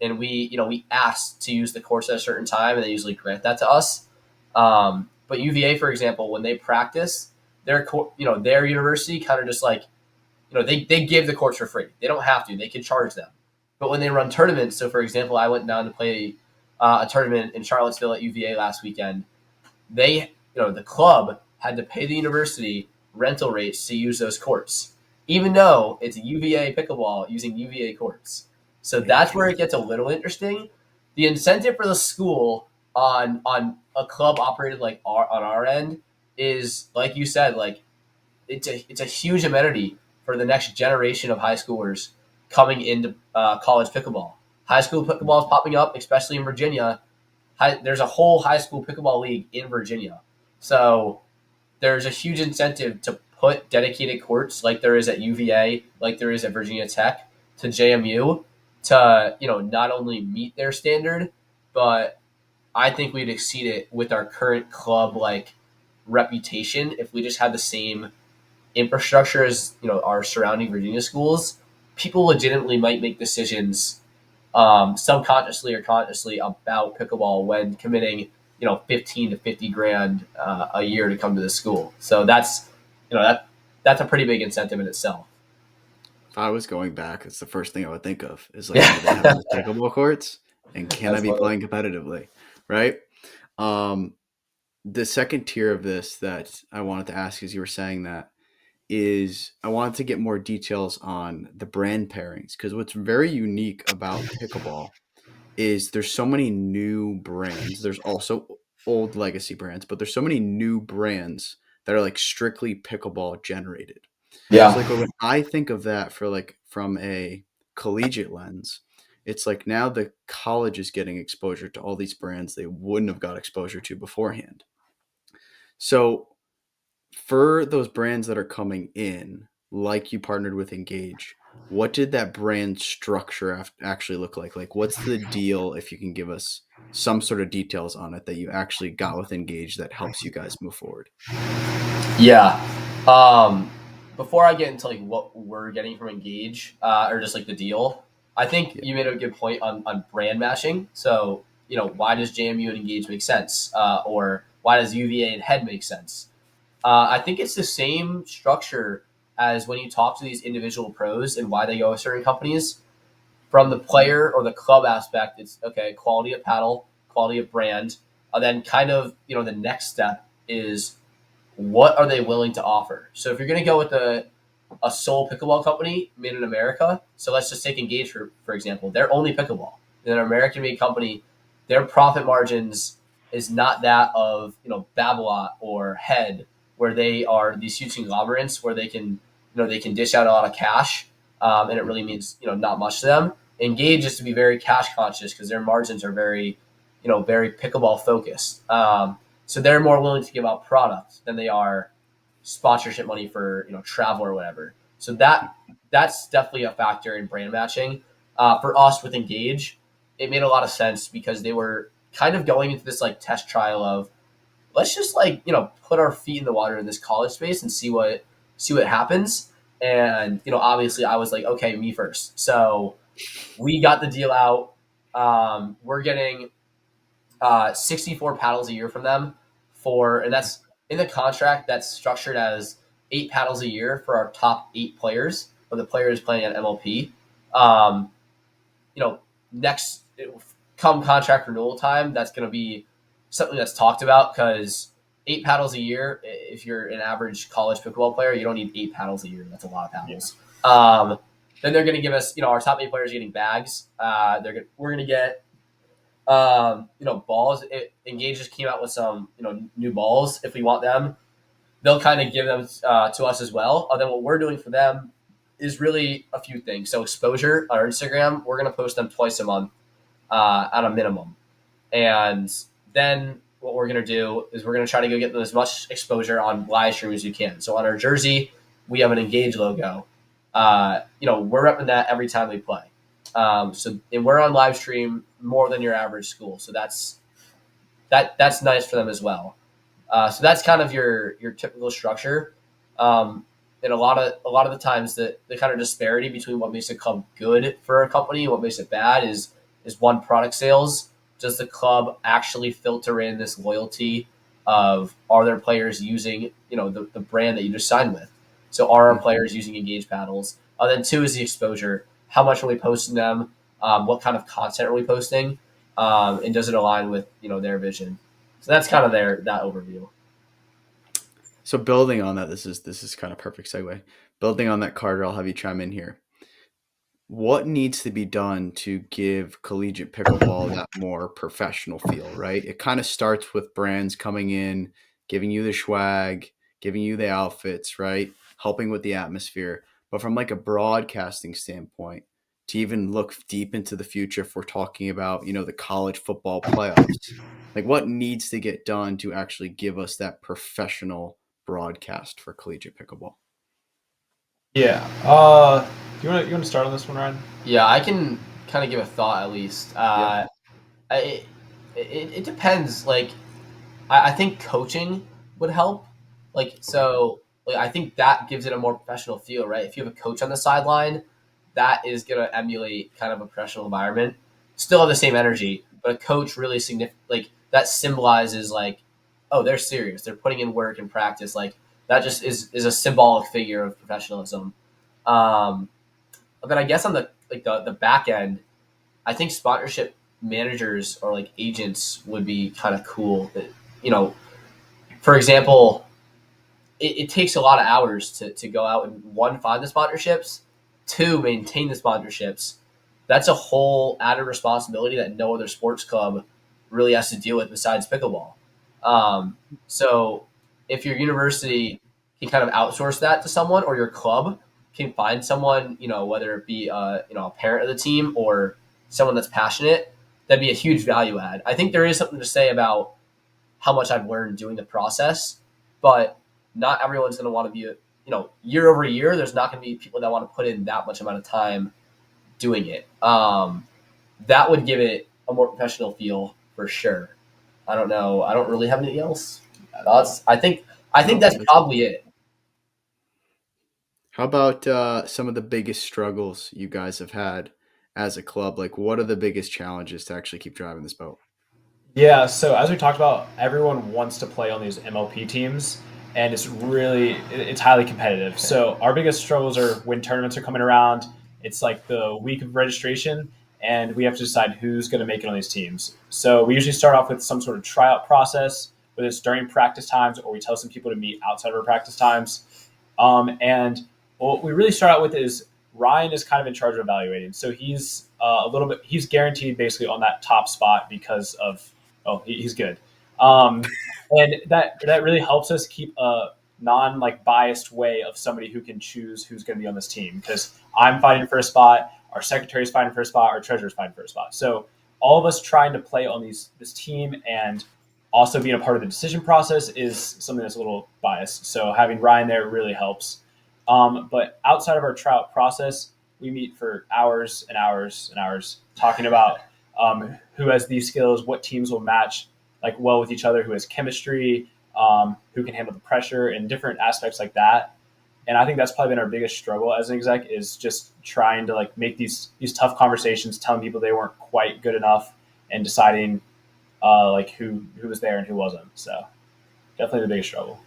And we ask to use the course at a certain time, and they usually grant that to us. But UVA, for example, when they practice, their university kind of just they give the courts for free. They don't have to; they can charge them. But when they run tournaments, so for example, I went down to play a tournament in Charlottesville at UVA last weekend. The club had to pay the university rental rates to use those courts, even though it's UVA pickleball using UVA courts. So that's where it gets a little interesting. The incentive for the school on a club operated on our end is, like you said, it's a huge amenity for the next generation of high schoolers coming into college pickleball. High school pickleball is popping up, especially in Virginia. There's a whole high school pickleball league in Virginia. So there's a huge incentive to put dedicated courts like there is at UVA, like there is at Virginia Tech, to JMU, to not only meet their standard, but I think we'd exceed it with our current club reputation if we just had the same infrastructure as our surrounding Virginia schools. People legitimately might make decisions subconsciously or consciously about pickleball when committing 15 to 50 grand a year to come to the school. So that's a pretty big incentive in itself. If I was going back, it's the first thing I would think of is like, Yeah. do they have those pickleball courts, and can I That's be funny. playing competitively, right? Um, the second tier of this that I wanted to ask, as you were saying that, is I wanted to get more details on the brand pairings, because what's very unique about pickleball is there's so many new brands. There's also old legacy brands, but there's so many new brands that are like strictly pickleball generated. So Yeah. like when I think of that for like from a collegiate lens, it's like now the college is getting exposure to all these brands they wouldn't have got exposure to beforehand. So for those brands that are coming in, like you partnered with Engage, what did that brand structure actually look like? Like, what's the deal if you can give us some sort of details on it that you actually got with Engage that helps you guys move forward? Yeah. Um, Before I get into like what we're getting from Engage, or just like the deal, I think Yeah. you made a good point on brand matching. So, why does JMU and Engage make sense? Or why does UVA and Head make sense? I think it's the same structure as when you talk to these individual pros and why they go with certain companies. From the player or the club aspect, it's okay, quality of paddle, quality of brand. Then kind of, the next step is what are they willing to offer? So if you're going to go with a sole pickleball company made in America, so let's just take Engage for example, they're only pickleball. They're an American-made company. Their profit margins is not that of Babolat or Head, where they are these huge conglomerates where they can dish out a lot of cash, and it really means not much to them. Engage is to be very cash conscious because their margins are very pickleball focused. So they're more willing to give out product than they are sponsorship money for travel or whatever. So that's definitely a factor in brand matching. For us with Engage, it made a lot of sense because they were kind of going into this like test trial of let's just like put our feet in the water in this college space and see what happens. And obviously I was like, okay, me first. So we got the deal out. We're getting 64 paddles a year from them and that's in the contract that's structured as 8 paddles a year for our top 8 players or the players playing at MLP. Um, Next come contract renewal time, that's going to be something that's talked about because 8 paddles a year, if you're an average college pickleball player, you don't need 8 paddles a year. That's a lot of Yeah. paddles. Then they're going to give us, our top 8 players are getting bags. We're going to get balls. Engage just came out with some, new balls. If we want them, they'll kind of give them to us as well. Then what we're doing for them is really a few things. So exposure on our Instagram, we're going to post them twice a month at a minimum. And then what we're going to do is we're going to try to go get them as much exposure on live stream as you can. So on our jersey, we have an Engage logo. We're repping that every time we play. And we're on live stream more than your average school. So that's nice for them as well. So that's kind of your typical structure. And a lot of the times the kind of disparity between what makes a club good for a company and what makes it bad is one, product sales. Does the club actually filter in this loyalty of are their players using the brand that you just signed with? So are our players using Engage paddles? Then two is the exposure. How much are we posting them? What kind of content are we posting? And does it align with their vision? So that's kind of that overview. So building on that, this is kind of perfect segue. Building on that, Carter, I'll have you chime in here. What needs to be done to give collegiate pickleball that more professional feel, right? It kind of starts with brands coming in, giving you the swag, giving you the outfits, right? Helping with the atmosphere. But from like a broadcasting standpoint, to even look deep into the future, if we're talking about, the college football playoffs, like what needs to get done to actually give us that professional broadcast for collegiate pickleball? Yeah. You want to start on this one, Ryan? Yeah, I can kind of give a thought at least. Yeah. It, it depends. Like, I think coaching would help. Like, Okay. so like, I think that gives it a more professional feel, right? If you have a coach on the sideline, that is going to emulate kind of a professional environment. Still have the same energy, but a coach really like that symbolizes like, oh, they're serious. They're putting in work and practice. Like that just is a symbolic figure of professionalism. Um, but I guess on the back end, I think sponsorship managers or like agents would be kind of cool. You know, for example, it takes a lot of hours to go out and one, find the sponsorships, two, maintain the sponsorships. That's a whole added responsibility that no other sports club really has to deal with besides pickleball. So if your university can kind of outsource that to someone, or your club can find someone, whether it be a parent of the team or someone that's passionate, that'd be a huge value add. I think there is something to say about how much I've learned doing the process, but not everyone's going to want to be, year over year, there's not going to be people that want to put in that much amount of time doing it. That would give it a more professional feel for sure. I don't know. I don't really have anything else. I think that's probably it. How about some of the biggest struggles you guys have had as a club? Like, what are the biggest challenges to actually keep driving this boat? Yeah, so as we talked about, everyone wants to play on these MLP teams, and it's highly competitive. So our biggest struggles are when tournaments are coming around. It's like the week of registration, and we have to decide who's going to make it on these teams. So we usually start off with some sort of tryout process, whether it's during practice times or we tell some people to meet outside of our practice times. And what we really start out with is Ryan is kind of in charge of evaluating. So he's guaranteed basically on that top spot because of he's good. And that really helps us keep a non like biased way of somebody who can choose who's going to be on this team, because I'm fighting for a spot, our secretary's fighting for a spot, our treasurer's fighting for a spot. So all of us trying to play on this team and also being a part of the decision process is something that's a little biased. So having Ryan there really helps. But outside of our tryout process, we meet for hours and hours and hours talking about who has these skills, what teams will match like well with each other, who has chemistry, who can handle the pressure, and different aspects like that. And I think that's probably been our biggest struggle as an exec, is just trying to like make these tough conversations, telling people they weren't quite good enough, and deciding like who was there and who wasn't. So definitely the biggest struggle.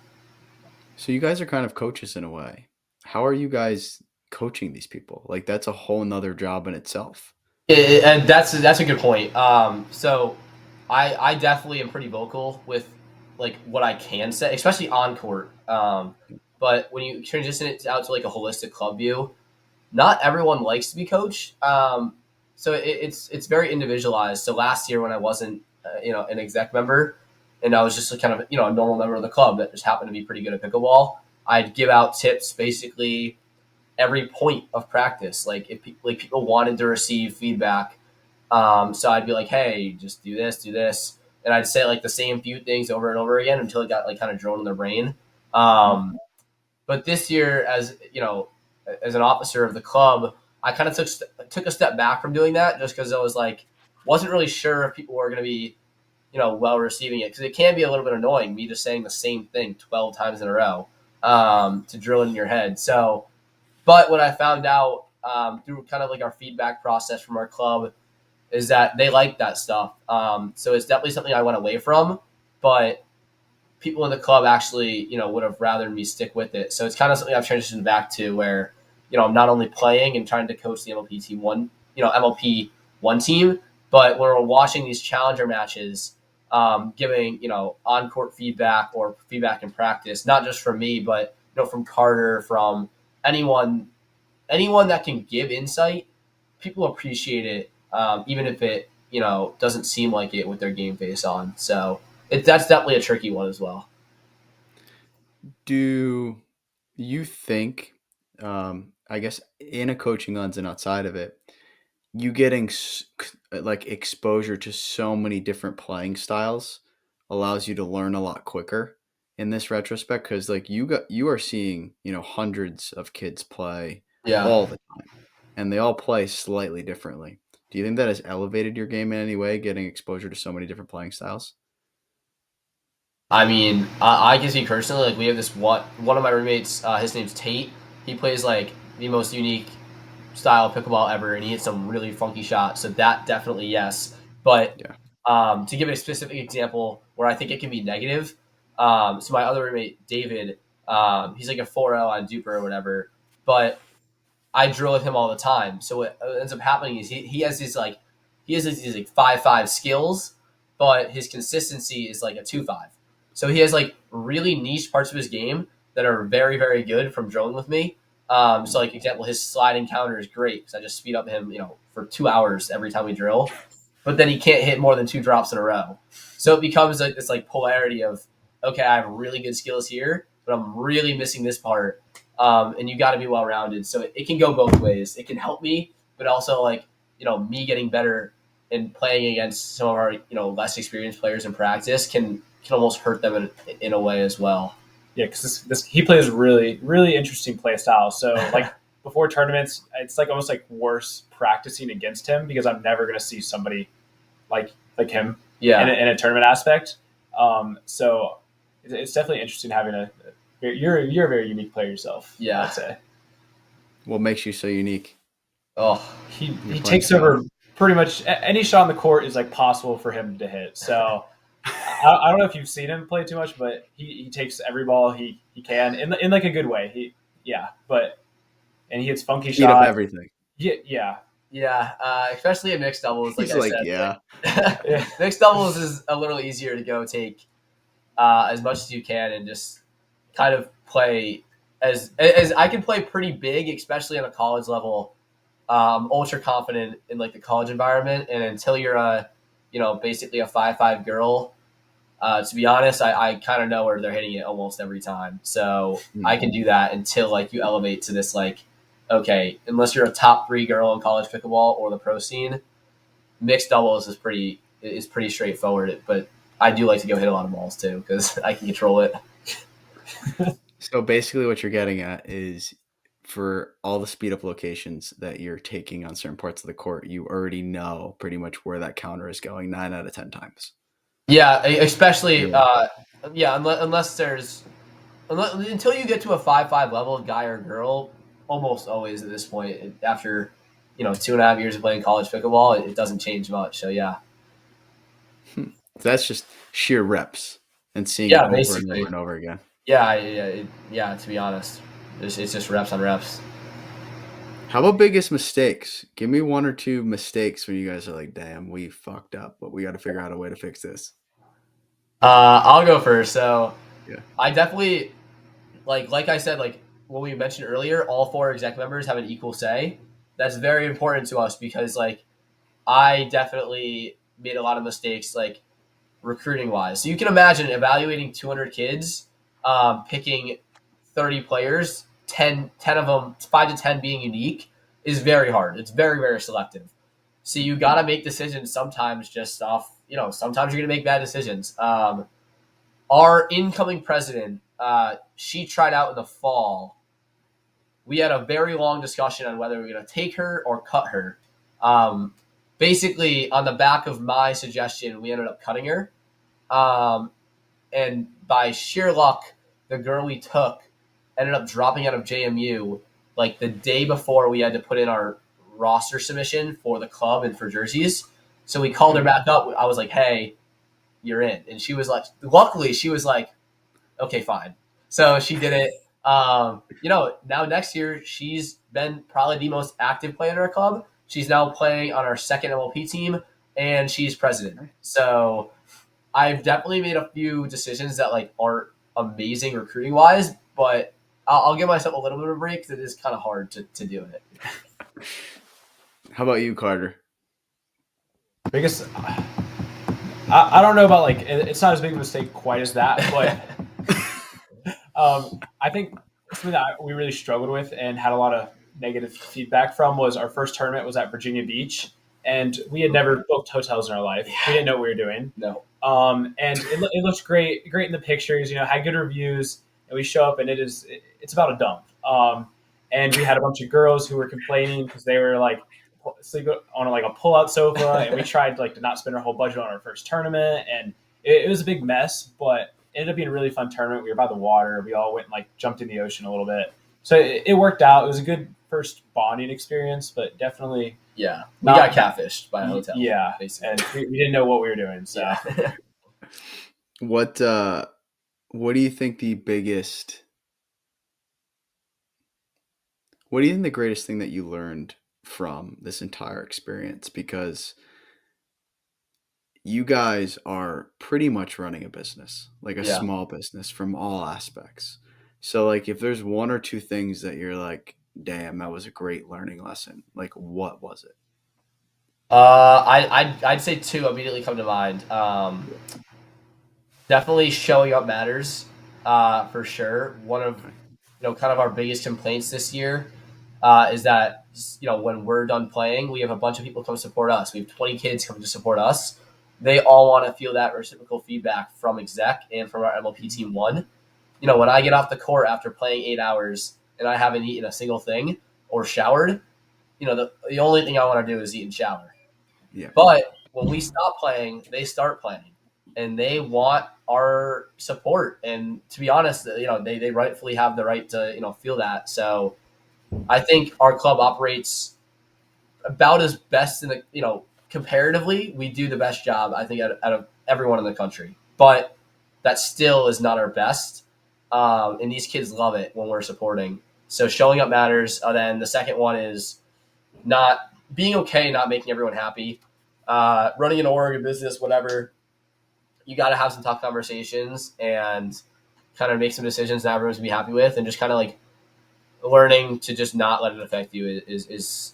So you guys are kind of coaches in a way. How are you guys coaching these people? Like, that's a whole nother job in itself. And that's a good point. So I definitely am pretty vocal with like what I can say, especially on court. But when you transition it out to like a holistic club view, not everyone likes to be coached. So it's very individualized. So last year when I wasn't an exec member, and I was just a kind of a normal member of the club that just happened to be pretty good at pickleball, I'd give out tips basically every point of practice. Like if people wanted to receive feedback, so I'd be like, hey, just do this, and I'd say like the same few things over and over again until it got like kind of drilled in their brain. But this year, as an officer of the club, I kind of took a step back from doing that, just because I was like, wasn't really sure if people were going to be well receiving it, because it can be a little bit annoying me just saying the same thing 12 times in a row to drill in your head. So, but what I found out through kind of like our feedback process from our club is that they like that stuff. So it's definitely something I went away from, but people in the club actually, would have rather me stick with it. So it's kind of something I've transitioned back to, where, I'm not only playing and trying to coach the MLP one team, but when we're watching these challenger matches, giving, on-court feedback or feedback in practice, not just from me, but, from Carter, from anyone that can give insight. People appreciate it, even if it, doesn't seem like it with their game face on. So that's definitely a tricky one as well. Do you think, I guess, in a coaching lens and outside of it, you getting like exposure to so many different playing styles allows you to learn a lot quicker in this retrospect? Because like you are seeing hundreds of kids play Yeah. all the time, and they all play slightly differently. Do you think that has elevated your game in any way, getting exposure to so many different playing styles? I mean, I can speak personally. Like we have this one of my roommates. His name's Tate. He plays like the most unique style of pickleball ever, and he hits some really funky shots. So that definitely yes. But to give a specific example where I think it can be negative, so my other roommate David, he's like a 4.0 on Duper or whatever, but I drill with him all the time. So what ends up happening is he has these like 5.5 skills, but his consistency is like a 2.5. So he has like really niche parts of his game that are very, very good from drilling with me. So like example, his sliding counter is great because I just speed up him, for 2 hours every time we drill. But then he can't hit more than 2 drops in a row. So it becomes like this like polarity of, okay, I have really good skills here, but I'm really missing this part. And you got to be well rounded. So it can go both ways. It can help me, but also like me getting better and playing against some of our less experienced players in practice can almost hurt them in a way as well. Yeah, because this he plays really, really interesting play style. So like before tournaments, it's like almost like worse practicing against him because I'm never going to see somebody like him in a tournament aspect. So it's definitely interesting having you're a very unique player yourself. Yeah, I'd say. What makes you so unique? Oh, he takes over pretty much any shot on the court is like possible for him to hit. So. I don't know if you've seen him play too much, but he takes every ball he can in like a good way. And he hits funky shots. Up everything. Yeah. Especially in mixed doubles. Like He's I said, mixed doubles is a little easier to go take as much as you can and just kind of play as I can play pretty big, especially on a college level. Ultra confident in like the college environment, and until you're basically a 5'5" girl. To be honest, I kind of know where they're hitting it almost every time. So I can do that until like you elevate to this like, okay, unless you're a top 3 girl in college pickleball or the pro scene, mixed doubles is pretty straightforward. But I do like to go hit a lot of balls too because I can control it. So basically what you're getting at is for all the speed up locations that you're taking on certain parts of the court, you already know pretty much where that counter is going 9 out of 10 times. Yeah, especially unless until you get to a 5'5" level guy or girl, almost always at this point after 2.5 years of playing college pickleball, it doesn't change much. So yeah, that's just sheer reps and seeing it over and over and over again. Yeah. To be honest, it's just reps on reps. How about biggest mistakes? Give me 1 or 2 mistakes when you guys are like, damn, we fucked up, but we got to figure out a way to fix this. I'll go first. So yeah. I definitely, like I said, like what we mentioned earlier, all 4 exec members have an equal say. That's very important to us because like I definitely made a lot of mistakes like recruiting wise. So you can imagine evaluating 200 kids, picking 30 players, 10 of them, 5 to 10 being unique is very hard. It's very, very selective. So you got to make decisions sometimes just off, sometimes you're going to make bad decisions. Our incoming president, she tried out in the fall. We had a very long discussion on whether we were going to take her or cut her. Basically, on the back of my suggestion, we ended up cutting her. And by sheer luck, the girl we took ended up dropping out of JMU like the day before we had to put in our roster submission for the club and for jerseys. So we called her back up. I was like, hey, you're in. And she was like, luckily she was like, okay, fine. So she did it. Now next year, she's been probably the most active player in our club. She's now playing on our second MLP team and she's president. So I've definitely made a few decisions that like aren't amazing recruiting wise, but I'll give myself a little bit of a break because it is kind of hard to do it. How about you, Carter? Biggest, I don't know about like it's not as big of a mistake quite as that, but I think something that we really struggled with and had a lot of negative feedback from was our first tournament was at Virginia Beach, and we had never booked hotels in our life. We didn't know what we were doing. No. And it looks great in the pictures. Had good reviews, and we show up and it's about a dump. And we had a bunch of girls who were complaining because they were like sleep on like a pull-out sofa, and we tried like to not spend our whole budget on our first tournament, and it was a big mess, but it ended up being a really fun tournament. We were by the water. We all went and like jumped in the ocean a little bit, so it worked out. It was a good first bonding experience, but definitely Yeah, we not got catfished by a hotel. Yeah, basically. and we didn't know what we were doing. So Yeah. What do you think the biggest what do you think the greatest thing that you learned from this entire experience? Because you guys are pretty much running a business, like a Yeah. small business from all aspects. So like if there's one or two things that you're like, damn, that was a great learning lesson, like what was it? I'd say two immediately come to mind. Definitely showing up matters, for sure. One of kind of our biggest complaints this year is that when we're done playing, we have a bunch of people come support us. We have 20 kids come to support us. They all want to feel that reciprocal feedback from exec and from our MLP team one. When I get off the court after playing 8 hours and I haven't eaten a single thing or showered, the only thing I want to do is eat and shower. Yeah. But when we stop playing, they start playing, and they want our support. And to be honest, they rightfully have the right to feel that. So I think our club operates about as best in the comparatively, we do the best job I think out of everyone in the country. But that still is not our best, and these kids love it when we're supporting. So showing up matters. Then the second one is not being okay, not making everyone happy. Running an org, a business, whatever, you got to have some tough conversations and kind of make some decisions that everyone's gonna be happy with, and just kind of like learning to just not let it affect you is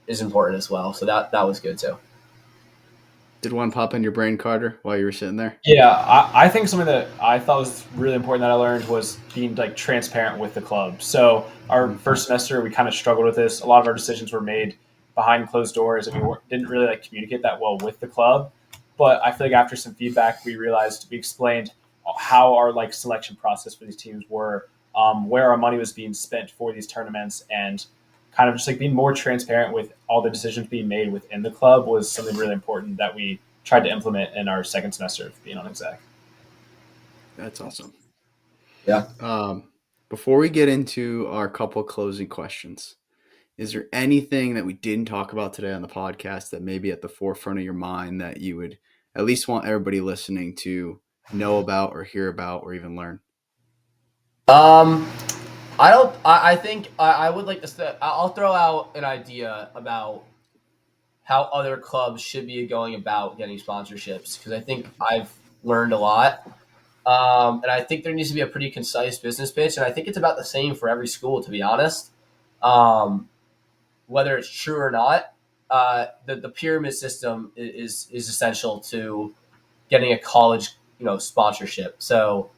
important as well. So that was good too. Did one pop in your brain, Carter, while you were sitting there? yeah, I think something that I thought was really important that I learned was being like transparent with the club. So our first semester, we kind of struggled with this. A lot of our decisions were made behind closed doors, and we didn't really like communicate that well with the club. But I feel like after some feedback, we realized we explained how our like selection process for these teams were, where our money was being spent for these tournaments, and kind of just like being more transparent with all the decisions being made within the club was something really important that we tried to implement in our second semester of being on exec. That's awesome. Yeah. Before we get into our couple closing questions, is there anything that we didn't talk about today on the podcast that may be at the forefront of your mind that you would at least want everybody listening to know about or hear about or even learn? I don't. I think I would like to say I'll throw out an idea about how other clubs should be going about getting sponsorships, because I think I've learned a lot. And I think there needs to be a pretty concise business pitch, and I think it's about the same for every school, to be honest. Whether it's true or not, the pyramid system is essential to getting a college sponsorship. So,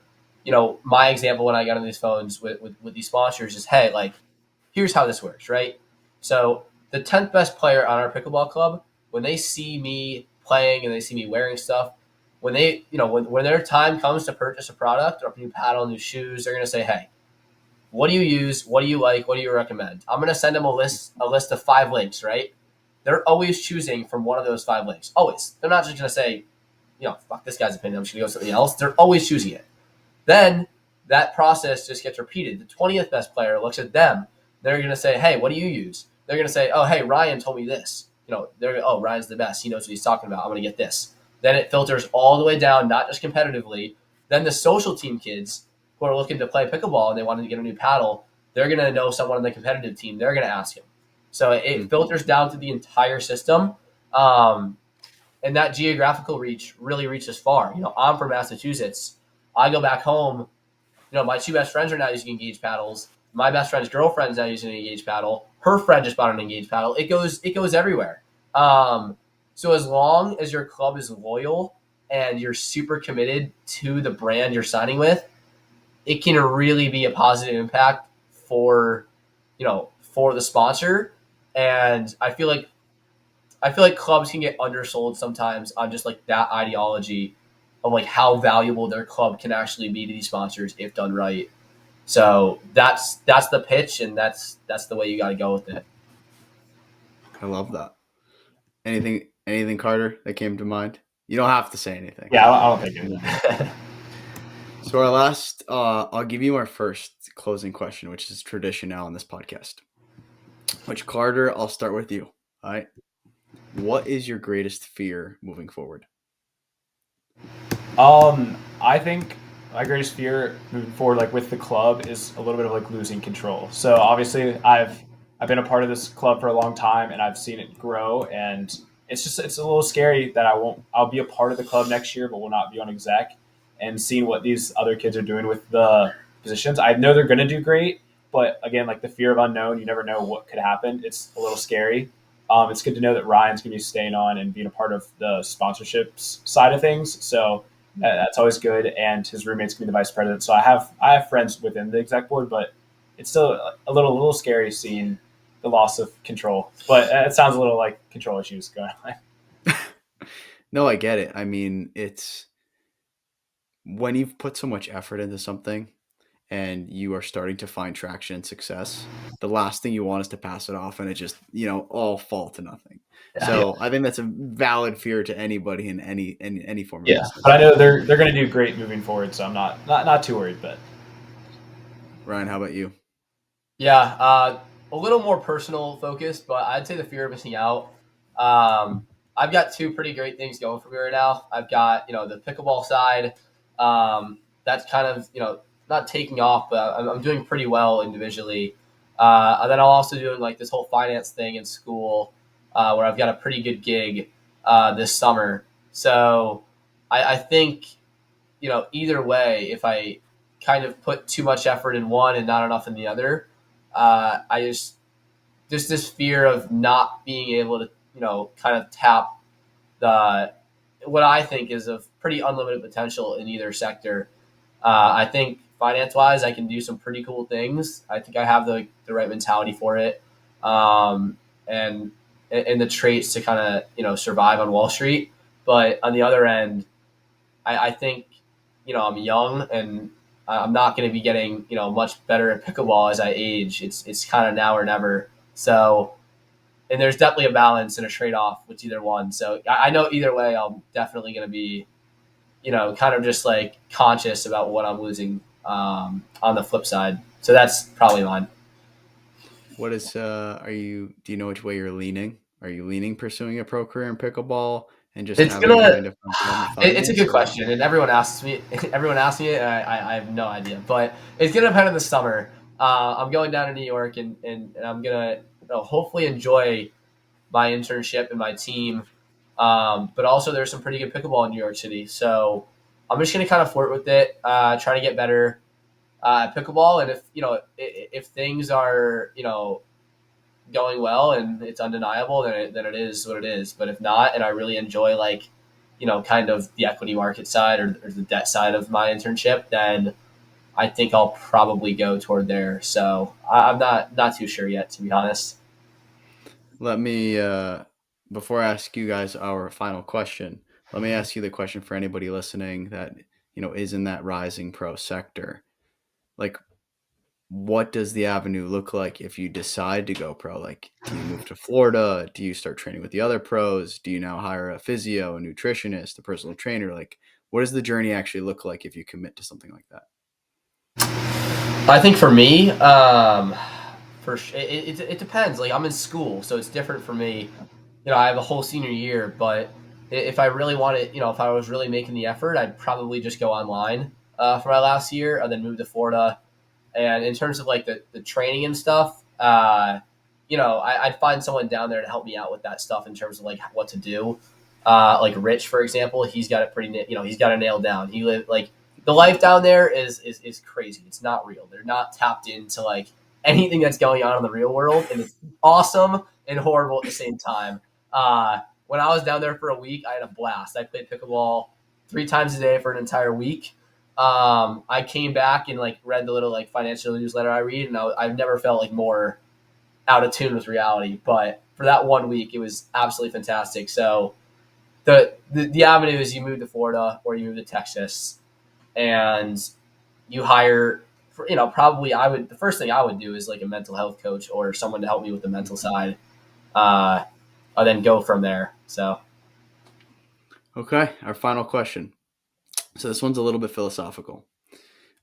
my example when I got on these phones with these sponsors is, hey, like, here's how this works, right? So the 10th best player on our pickleball club, when they see me playing and they see me wearing stuff, when they, when their time comes to purchase a product or a new paddle, new shoes, they're going to say, hey, what do you use? What do you like? What do you recommend? I'm going to send them a list of 5 links, right? They're always choosing from one of those 5 links. Always. They're not just going to say, fuck this guy's opinion, I'm just going to go with something else. They're always choosing it. Then that process just gets repeated. The 20th best player looks at them. They're going to say, hey, what do you use? They're going to say, oh, hey, Ryan told me this. Oh, Ryan's the best. He knows what he's talking about. I'm going to get this. Then it filters all the way down, not just competitively. Then the social team kids who are looking to play pickleball and they want to get a new paddle, they're going to know someone on the competitive team. They're going to ask him. So it filters down to the entire system. And that geographical reach really reaches far. I'm from Massachusetts. I go back home. My 2 best friends are now using Engage paddles. My best friend's girlfriend's now using an Engage paddle. Her friend just bought an Engage paddle. It goes everywhere. So as long as your club is loyal and you're super committed to the brand you're signing with, it can really be a positive impact for the sponsor. And I feel like clubs can get undersold sometimes on just like that ideology of like how valuable their club can actually be to these sponsors if done right. So that's the pitch, and that's the way you got to go with it. I love that. Anything, Carter, that came to mind? You don't have to say anything. Yeah, I don't think anything. So our last, I'll give you our first closing question, which is tradition now on this podcast. Which, Carter, I'll start with you. All right. What is your greatest fear moving forward? I think my greatest fear moving forward, like with the club, is a little bit of like losing control. So obviously, I've been a part of this club for a long time, and I've seen it grow, and it's a little scary that I'll be a part of the club next year, but will not be on exec, and seeing what these other kids are doing with the positions. I know they're going to do great, but again, like the fear of unknown, you never know what could happen. It's a little scary. It's good to know that Ryan's going to be staying on and being a part of the sponsorships side of things. So that's always good. And his roommate's gonna be the vice president. So I have friends within the exec board, but it's still a little scary seeing the loss of control. But it sounds a little like control issues going on. No, I get it. I mean, it's when you've put so much effort into something and you are starting to find traction and success, the last thing you want is to pass it off and it just, all fall to nothing. Yeah. So I think that's a valid fear to anybody in any form of Yeah, business. but I know they're going to do great moving forward, so I'm not too worried. But Ryan, how about you? Yeah, a little more personal focused, but I'd say the fear of missing out. I've got two pretty great things going for me right now. I've got the pickleball side. That's kind of not taking off, but I'm doing pretty well individually. And then I'm also doing like this whole finance thing in school, where I've got a pretty good gig this summer. So I think either way, if I kind of put too much effort in one and not enough in the other, I just this fear of not being able to kind of tap the what I think is of pretty unlimited potential in either sector. I think finance wise, I can do some pretty cool things. I think I have the right mentality for it, and the traits to kind of survive on Wall Street. But on the other end, I think I'm young and I'm not going to be getting much better at pickleball as I age. It's kind of now or never. So, and there's definitely a balance and a trade off with either one. So I know either way, I'm definitely going to be kind of just like conscious about what I'm losing on the flip side. So that's probably mine. What is do you know which way you're leaning? Are you leaning pursuing a pro career in pickleball and just It's having gonna. kind of unproblem It's a finance good or question, and everyone asks me. Everyone asks me it, and I have no idea. But it's gonna depend on the summer. I'm going down to New York, and I'm gonna hopefully enjoy my internship and my team. But also, there's some pretty good pickleball in New York City, so I'm just gonna kind of flirt with it, try to get better at pickleball. And if things are going well and it's undeniable, then it is what it is. But if not, and I really enjoy like kind of the equity market side or the debt side of my internship, then I think I'll probably go toward there. So I'm not too sure yet, to be honest. let me before I ask you guys our final question, let me ask you the question for anybody listening that is in that rising pro sector. Like, what does the avenue look like if you decide to go pro? Like, do you move to Florida? Do you start training with the other pros? Do you now hire a physio, a nutritionist, a personal trainer? Like, what does the journey actually look like if you commit to something like that? I think for me, it depends. Like I'm in school, so it's different for me. I have a whole senior year, but if I really wanted, if I was really making the effort, I'd probably just go online for my last year and then move to Florida. And in terms of like the training and stuff, I'd find someone down there to help me out with that stuff in terms of like what to do. Like Rich, for example, he's got it pretty, he's got it nailed down. He live like the life down there is crazy. It's not real. They're not tapped into like anything that's going on in the real world, and it's awesome and horrible at the same time. When I was down there for a week, I had a blast. I played pickleball 3 times a day for an entire week. I came back and like read the little like financial newsletter I read, and I've never felt like more out of tune with reality. But for that 1 week, it was absolutely fantastic. So the avenue is you move to Florida or you move to Texas, and you hire. Probably the first thing I would do is like a mental health coach or someone to help me with the mental side. And then go from there. So Okay, our final question. So this one's a little bit philosophical.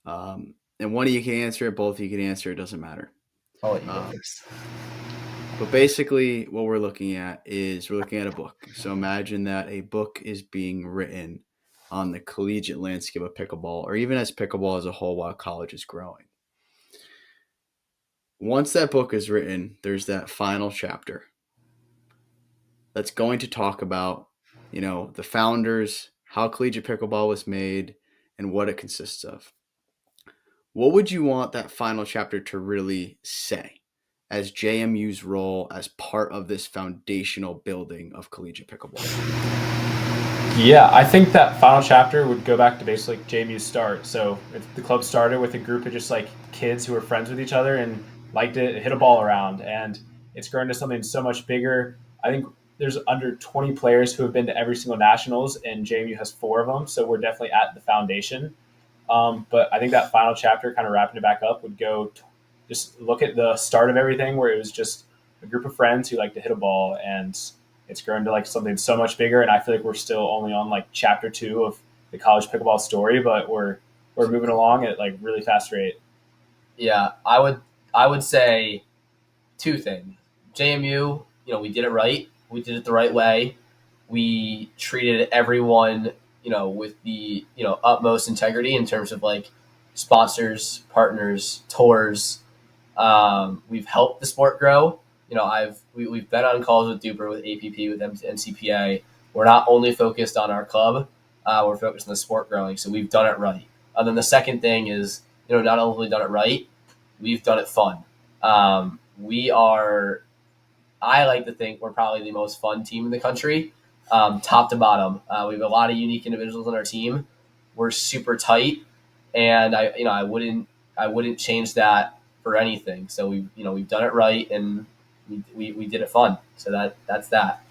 And one of you can answer it, both of you can answer it, doesn't matter. I'll let you go first. But basically, what we're looking at is we're looking at a book. So imagine that a book is being written on the collegiate landscape of pickleball, or even as pickleball as a whole while college is growing. Once that book is written, there's that final chapter that's going to talk about, the founders, how collegiate pickleball was made, and what it consists of. What would you want that final chapter to really say as JMU's role as part of this foundational building of collegiate pickleball? Yeah, I think that final chapter would go back to basically JMU's start. So the club started with a group of just like kids who were friends with each other and liked to hit a ball around, and it's grown to something so much bigger. I think there's under 20 players who have been to every single nationals, and JMU has 4 of them. So we're definitely at the foundation. But I think that final chapter, kind of wrapping it back up, would just look at the start of everything, where it was just a group of friends who like to hit a ball, and it's grown to like something so much bigger. And I feel like we're still only on like chapter 2 of the college pickleball story, but we're moving along at like really fast rate. Yeah, I would say 2 things. JMU, we did it right. We did it the right way. We treated everyone, with the, utmost integrity in terms of like sponsors, partners, tours. We've helped the sport grow. We've been on calls with Duper, with APP, with NCPA. We're not only focused on our club, we're focused on the sport growing. So we've done it right. And then the second thing is, not only done it right, we've done it fun. I like to think we're probably the most fun team in the country, top to bottom. We have a lot of unique individuals on our team. We're super tight, and I wouldn't change that for anything. So we've done it right, and we did it fun. So that's that.